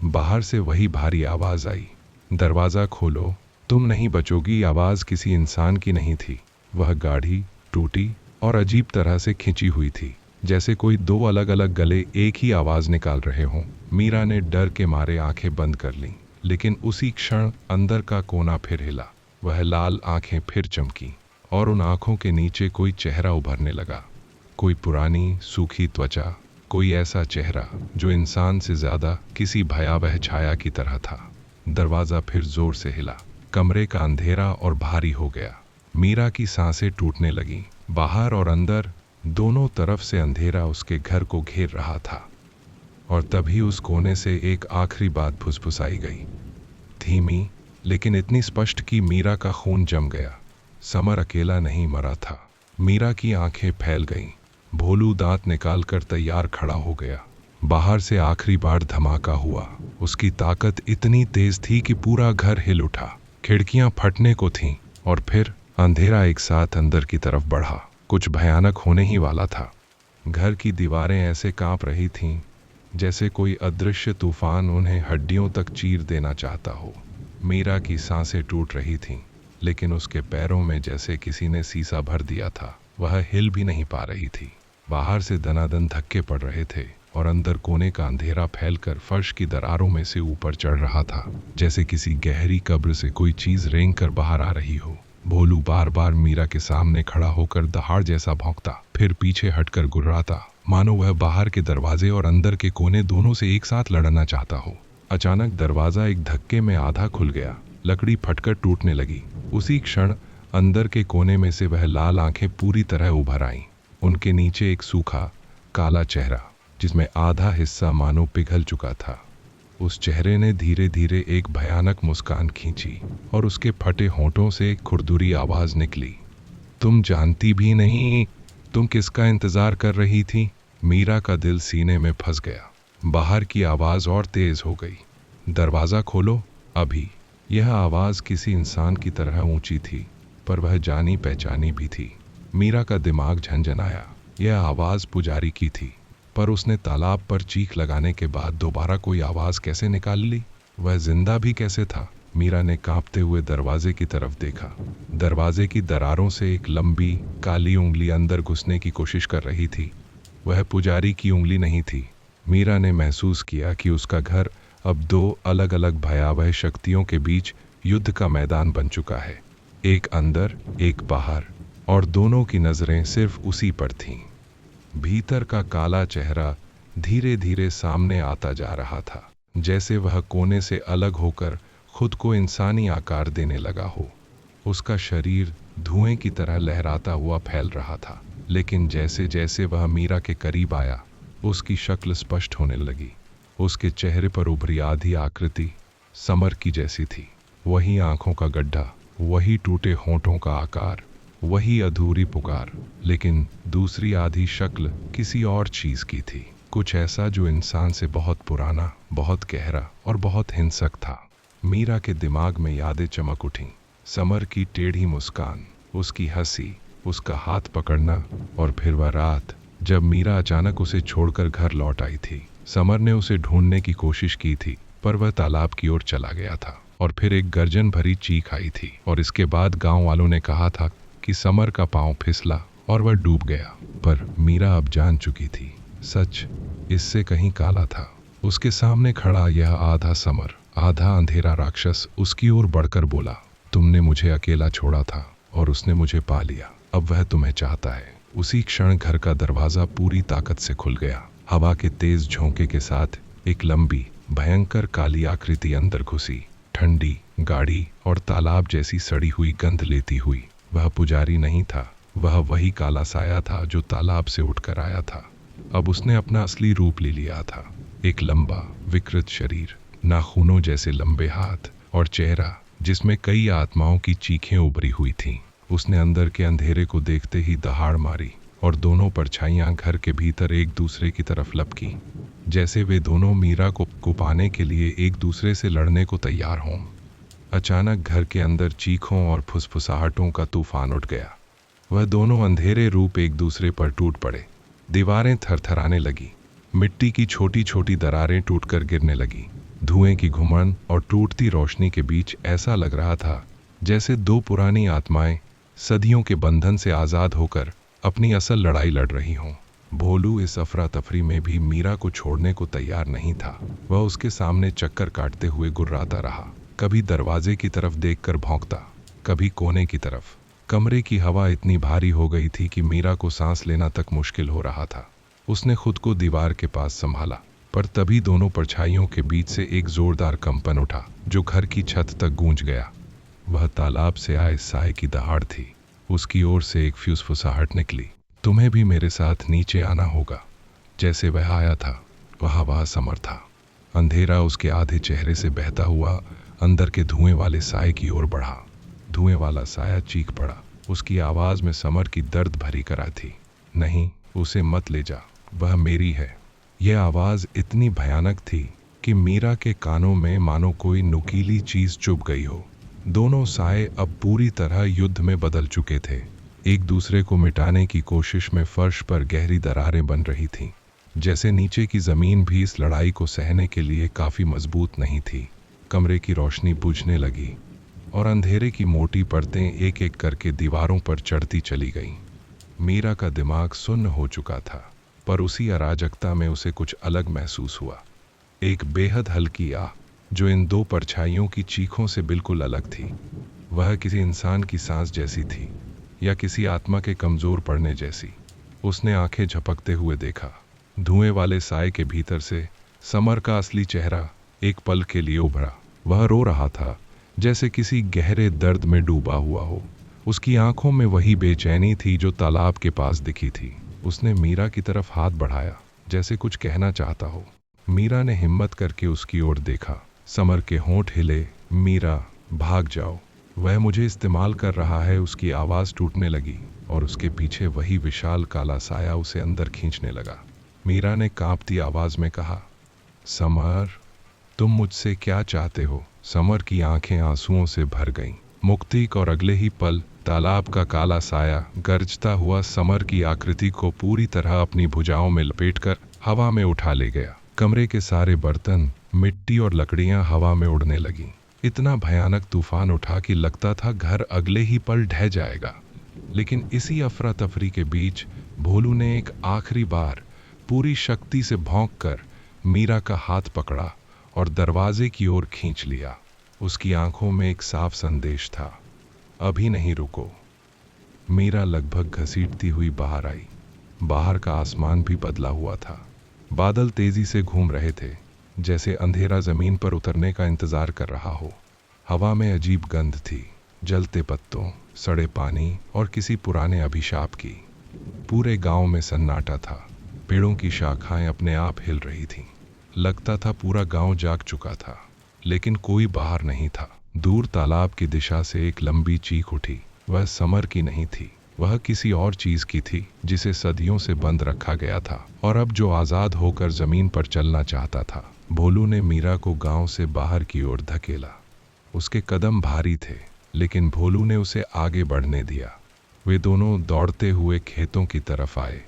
बाहर से वही भारी आवाज आई, दरवाजा खोलो, तुम नहीं बचोगी। आवाज किसी इंसान की नहीं थी। वह गाढ़ी, टूटी और अजीब तरह से खिंची हुई थी। जैसे कोई दो अलग अलग गले एक ही आवाज निकाल रहे हों। मीरा ने डर के मारे आंखें बंद कर लीं, लेकिन उसी क्षण अंदर का कोना फिर हिला। वह लाल आंखें फिर चमकी और उन आंखों के नीचे कोई चेहरा उभरने लगा। कोई पुरानी सूखी त्वचा, कोई ऐसा चेहरा जो इंसान से ज्यादा किसी भयावह छाया की तरह था। दरवाजा फिर जोर से हिला। कमरे का अंधेरा और भारी हो गया। मीरा की सांसें टूटने लगीं। बाहर और अंदर दोनों तरफ से अंधेरा उसके घर को घेर रहा था। और तभी उस कोने से एक आखिरी बात फुसफुसाई गई, धीमी लेकिन इतनी स्पष्ट कि मीरा का खून जम गया। समर अकेला नहीं मरा था। मीरा की आंखें फैल गईं। भोलू दांत निकालकर तैयार खड़ा हो गया। बाहर से आखिरी बार धमाका हुआ। उसकी ताकत इतनी तेज थी कि पूरा घर हिल उठा। खिड़कियां फटने को थीं और फिर अंधेरा एक साथ अंदर की तरफ बढ़ा। कुछ भयानक होने ही वाला था। घर की दीवारें ऐसे कांप रही थीं जैसे कोई अदृश्य तूफान उन्हें हड्डियों तक चीर देना चाहता हो। मीरा की सांसें टूट रही थीं, लेकिन उसके पैरों में जैसे किसी ने सीसा भर दिया था। वह हिल भी नहीं पा रही थी। बाहर से दनादन धक्के पड़ रहे थे और अंदर कोने का अंधेरा फैलकर फर्श की दरारों में से ऊपर चढ़ रहा था, जैसे किसी गहरी कब्र से कोई चीज रेंग कर बाहर आ रही हो। भोलू बार बार मीरा के सामने खड़ा होकर दहाड़ जैसा भौंकता, फिर पीछे हटकर गुर्राता, मानो वह बाहर के दरवाजे और अंदर के कोने दोनों से एक साथ लड़ना चाहता हो। अचानक दरवाजा एक धक्के में आधा खुल गया। लकड़ी फटकर टूटने लगी। उसी क्षण अंदर के कोने में से वह लाल आंखें पूरी तरह उभर आईं। उनके नीचे एक सूखा काला चेहरा, जिसमें आधा हिस्सा मानो पिघल चुका था। उस चेहरे ने धीरे धीरे एक भयानक मुस्कान खींची और उसके फटे होंठों से एक खुरदुरी आवाज निकली, तुम जानती भी नहीं तुम किसका इंतजार कर रही थी। मीरा का दिल सीने में फंस गया। बाहर की आवाज और तेज हो गई, दरवाजा खोलो अभी। यह आवाज किसी इंसान की तरह ऊंची थी, पर वह जानी पहचानी भी थी। मीरा का दिमाग झंझनाया। यह आवाज पुजारी की थी, पर उसने तालाब पर चीख लगाने के बाद दोबारा कोई आवाज कैसे निकाल ली? वह जिंदा भी कैसे था? मीरा ने कांपते हुए दरवाजे की तरफ देखा। दरवाजे की दरारों से एक लंबी काली उंगली अंदर घुसने की कोशिश कर रही थी। वह पुजारी की उंगली नहीं थी। मीरा ने महसूस किया कि उसका घर अब दो अलग अलग भयावह शक्तियों के बीच युद्ध का मैदान बन चुका है। एक अंदर, एक बाहर, और दोनों की नजरें सिर्फ उसी पर थीं। भीतर का काला चेहरा धीरे धीरे सामने आता जा रहा था, जैसे वह कोने से अलग होकर खुद को इंसानी आकार देने लगा हो। उसका शरीर धुएं की तरह लहराता हुआ फैल रहा था, लेकिन जैसे जैसे वह मीरा के करीब आया, उसकी शक्ल स्पष्ट होने लगी। उसके चेहरे पर उभरी आधी आकृति समर की जैसी थी। वही आंखों का गड्ढा, वही टूटे होंठों का आकार, वही अधूरी पुकार, लेकिन दूसरी आधी शक्ल किसी और चीज की थी। कुछ ऐसा जो इंसान से बहुत पुराना, बहुत गहरा और बहुत हिंसक था। मीरा के दिमाग में यादें चमक उठीं। समर की टेढ़ी मुस्कान, उसकी हंसी, उसका हाथ पकड़ना, और फिर वह रात जब मीरा अचानक उसे छोड़कर घर लौट आई थी। समर ने उसे ढूंढने की कोशिश की थी, पर वह तालाब की ओर चला गया था। और फिर एक गर्जन भरी चीख आई थी, और इसके बाद गांव वालों ने कहा था कि समर का पांव फिसला और वह डूब गया। पर मीरा अब जान चुकी थी, सच इससे कहीं काला था। उसके सामने खड़ा यह आधा समर, आधा अंधेरा राक्षस उसकी ओर बढ़कर बोला, तुमने मुझे अकेला छोड़ा था और उसने मुझे पा लिया। अब वह तुम्हें चाहता है। उसी क्षण घर का दरवाजा पूरी ताकत से खुल गया। हवा के तेज झोंके के साथ एक लंबी भयंकर काली आकृति अंदर घुसी, ठंडी, गाढ़ी और तालाब जैसी सड़ी हुई गंध लेती हुई। वह पुजारी नहीं था, वह वही काला साया था जो तालाब से उठकर आया था। अब उसने अपना असली रूप ले लिया था। एक लंबा विकृत शरीर, नाखूनों जैसे लंबे हाथ और चेहरा जिसमें कई आत्माओं की चीखें उभरी हुई थीं। उसने अंदर के अंधेरे को देखते ही दहाड़ मारी और दोनों परछाइयां घर के भीतर एक दूसरे की तरफ लपकी, जैसे वे दोनों मीरा को पाने के लिए एक दूसरे से लड़ने को तैयार हों। अचानक घर के अंदर चीखों और फुसफुसाहटों का तूफान उठ गया। वह दोनों अंधेरे रूप एक दूसरे पर टूट पड़े। दीवारें थरथराने लगी, मिट्टी की छोटी छोटी दरारें टूटकर गिरने लगी। धुएं की घुमन और टूटती रोशनी के बीच ऐसा लग रहा था जैसे दो पुरानी आत्माएं सदियों के बंधन से आजाद होकर अपनी असल लड़ाई लड़ रही हों। भोलू इस अफरा तफरी में भी मीरा को छोड़ने को तैयार नहीं था। वह उसके सामने चक्कर काटते हुए गुर्राता रहा, कभी दरवाजे की तरफ देखकर भौंकता, कभी कोने की तरफ। कमरे की हवा इतनी भारी हो गई थी कि मीरा को सांस लेना तक मुश्किल हो रहा था। उसने खुद को दीवार के पास संभाला, पर तभी दोनों परछाइयों के बीच से एक जोरदार कंपन उठा जो घर की छत तक गूंज गया। वह तालाब से आए साय की दहाड़ थी। उसकी ओर से एक फुसफुसाहट निकली, तुम्हें भी मेरे साथ नीचे आना होगा। जैसे वह आया था वह समर था। अंधेरा उसके आधे चेहरे से बहता हुआ अंदर के धुएं वाले साय की ओर बढ़ा। धुएं वाला साया चीख पड़ा। उसकी आवाज में समर की दर्द भरी करा थी। नहीं, उसे मत ले जा, वह मेरी है। यह आवाज इतनी भयानक थी कि मीरा के कानों में मानो कोई नुकीली चीज चुभ गई हो। दोनों साए अब पूरी तरह युद्ध में बदल चुके थे। एक दूसरे को मिटाने की कोशिश में फर्श पर गहरी दरारें बन रही थीं, जैसे नीचे की जमीन भी इस लड़ाई को सहने के लिए काफी मजबूत नहीं थी। कमरे की रोशनी बुझने लगी और अंधेरे की मोटी परतें एक एक करके दीवारों पर चढ़ती चली गईं। मीरा का दिमाग सुन्न हो चुका था, पर उसी अराजकता में उसे कुछ अलग महसूस हुआ। एक बेहद हल्की आह जो इन दो परछाइयों की चीखों से बिल्कुल अलग थी। वह किसी इंसान की सांस जैसी थी या किसी आत्मा के कमजोर पड़ने जैसी। उसने आंखें झपकते हुए देखा। धुएं वाले साए के भीतर से समर का असली चेहरा एक पल के लिए उभरा। वह रो रहा था, जैसे किसी गहरे दर्द में डूबा हुआ हो। उसकी आंखों में वही बेचैनी थी जो तालाब के पास दिखी थी। उसने मीरा की तरफ हाथ बढ़ाया, जैसे कुछ कहना चाहता हो। मीरा ने हिम्मत करके उसकी ओर देखा। समर के होंठ हिले। मीरा, भाग जाओ, वह मुझे इस्तेमाल कर रहा है। उसकी आवाज टूटने लगी और उसके पीछे वही विशाल काला साया उसे अंदर खींचने लगा। मीरा ने कांपती आवाज में कहा, समर, तुम मुझसे क्या चाहते हो? समर की आंखें आंसुओं से भर गईं। मुक्तिक और अगले ही पल तालाब का काला साया गरजता हुआ समर की आकृति को पूरी तरह अपनी भुजाओं में लपेटकर हवा में उठा ले गया। कमरे के सारे बर्तन, मिट्टी और लकड़ियां हवा में उड़ने लगीं। इतना भयानक तूफान उठा कि लगता था घर अगले ही पल ढह जाएगा। लेकिन इसी अफरा तफरी के बीच भोलू ने एक आखिरी बार पूरी शक्ति से भौंककर मीरा का हाथ पकड़ा और दरवाजे की ओर खींच लिया। उसकी आंखों में एक साफ संदेश था, अभी नहीं रुको। मीरा लगभग घसीटती हुई बाहर आई। बाहर का आसमान भी बदला हुआ था। बादल तेजी से घूम रहे थे, जैसे अंधेरा जमीन पर उतरने का इंतजार कर रहा हो। हवा में अजीब गंध थी, जलते पत्तों, सड़े पानी और किसी पुराने अभिशाप की। पूरे गांव में सन्नाटा था। पेड़ों की शाखाएं अपने आप हिल रही थीं। लगता था पूरा गांव जाग चुका था, लेकिन कोई बाहर नहीं था। दूर तालाब की दिशा से एक लंबी चीख उठी। वह समर की नहीं थी, वह किसी और चीज की थी जिसे सदियों से बंद रखा गया था और अब जो आजाद होकर जमीन पर चलना चाहता था। भोलू ने मीरा को गांव से बाहर की ओर धकेला। उसके कदम भारी थे, लेकिन भोलू ने उसे आगे बढ़ने दिया। वे दोनों दौड़ते हुए खेतों की तरफ आए,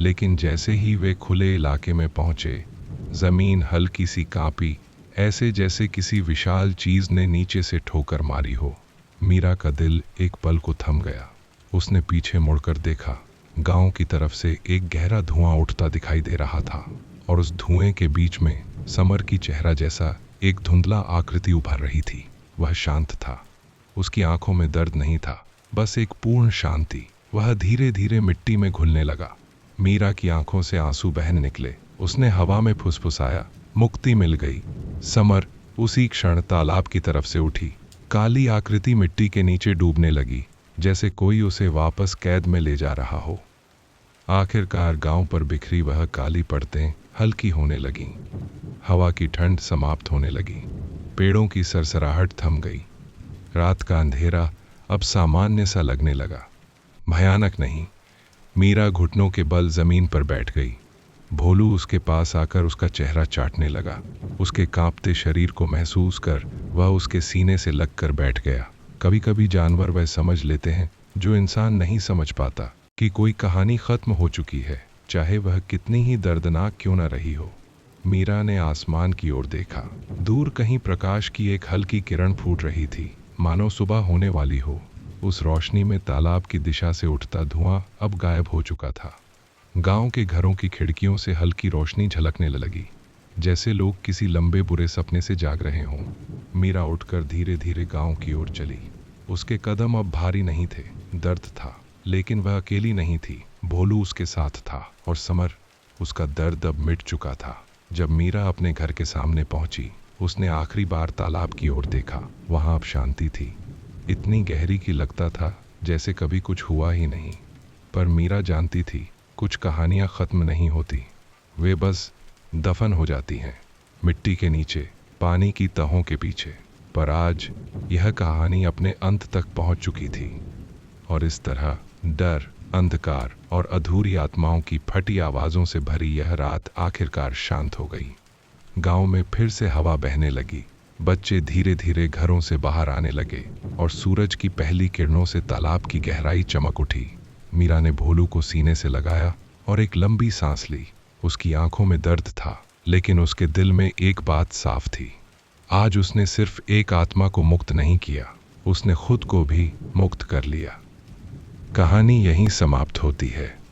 लेकिन जैसे ही वे खुले इलाके में पहुंचे, जमीन हल्की सी कांपी, ऐसे जैसे किसी विशाल चीज ने नीचे से ठोकर मारी हो। मीरा का दिल एक पल को थम गया। उसने पीछे मुड़कर देखा। गांव की तरफ से एक गहरा धुआं उठता दिखाई दे रहा था और उस धुएं के बीच में समर की चेहरा जैसा एक धुंधला आकृति उभर रही थी। वह शांत था। उसकी आंखों में दर्द नहीं था, बस एक पूर्ण शांति। वह धीरे धीरे मिट्टी में घुलने लगा। मीरा की आंखों से आंसू बहने निकले। उसने हवा में फुसफुसाया, मुक्ति मिल गई। समर उसी क्षण तालाब की तरफ से उठी। काली आकृति मिट्टी के नीचे डूबने लगी, जैसे कोई उसे वापस कैद में ले जा रहा हो। आखिरकार गांव पर बिखरी वह काली परतें हल्की होने लगीं। हवा की ठंड समाप्त होने लगी। पेड़ों की सरसराहट थम गई। रात का अंधेरा अब सामान्य सा लगने लगा, भयानक नहीं। मीरा घुटनों के बल जमीन पर बैठ गई। भोलू उसके पास आकर उसका चेहरा चाटने लगा। उसके कांपते शरीर को महसूस कर वह उसके सीने से लगकर बैठ गया। कभी कभी जानवर वह समझ लेते हैं जो इंसान नहीं समझ पाता, कि कोई कहानी खत्म हो चुकी है, चाहे वह कितनी ही दर्दनाक क्यों न रही हो। मीरा ने आसमान की ओर देखा। दूर कहीं प्रकाश की एक हल्की किरण फूट रही थी, मानो सुबह होने वाली हो। उस रोशनी में तालाब की दिशा से उठता धुआं अब गायब हो चुका था। गांव के घरों की खिड़कियों से हल्की रोशनी झलकने लगी, जैसे लोग किसी लंबे बुरे सपने से जाग रहे हों। मीरा उठकर धीरे धीरे गांव की ओर चली। उसके कदम अब भारी नहीं थे, दर्द था, लेकिन वह अकेली नहीं थी। भोलू उसके साथ था और समर, उसका दर्द अब मिट चुका था। जब मीरा अपने घर के सामने पहुंची, उसने आखिरी बार तालाब की ओर देखा। वहां अब शांति थी, इतनी गहरी कि लगता था जैसे कभी कुछ हुआ ही नहीं। पर मीरा जानती थी, कुछ कहानियां खत्म नहीं होती, वे बस दफन हो जाती हैं, मिट्टी के नीचे, पानी की तहों के पीछे। पर आज यह कहानी अपने अंत तक पहुंच चुकी थी, और इस तरह डर, अंधकार और अधूरी आत्माओं की फटी आवाजों से भरी यह रात आखिरकार शांत हो गई। गांव में फिर से हवा बहने लगी, बच्चे धीरे धीरे घरों से बाहर आने लगे, और सूरज की पहली किरणों से तालाब की गहराई चमक उठी। मीरा ने भोलू को सीने से लगाया और एक लंबी सांस ली। उसकी आंखों में दर्द था, लेकिन उसके दिल में एक बात साफ थी। आज उसने सिर्फ एक आत्मा को मुक्त नहीं किया, उसने खुद को भी मुक्त कर लिया। कहानी यहीं समाप्त होती है।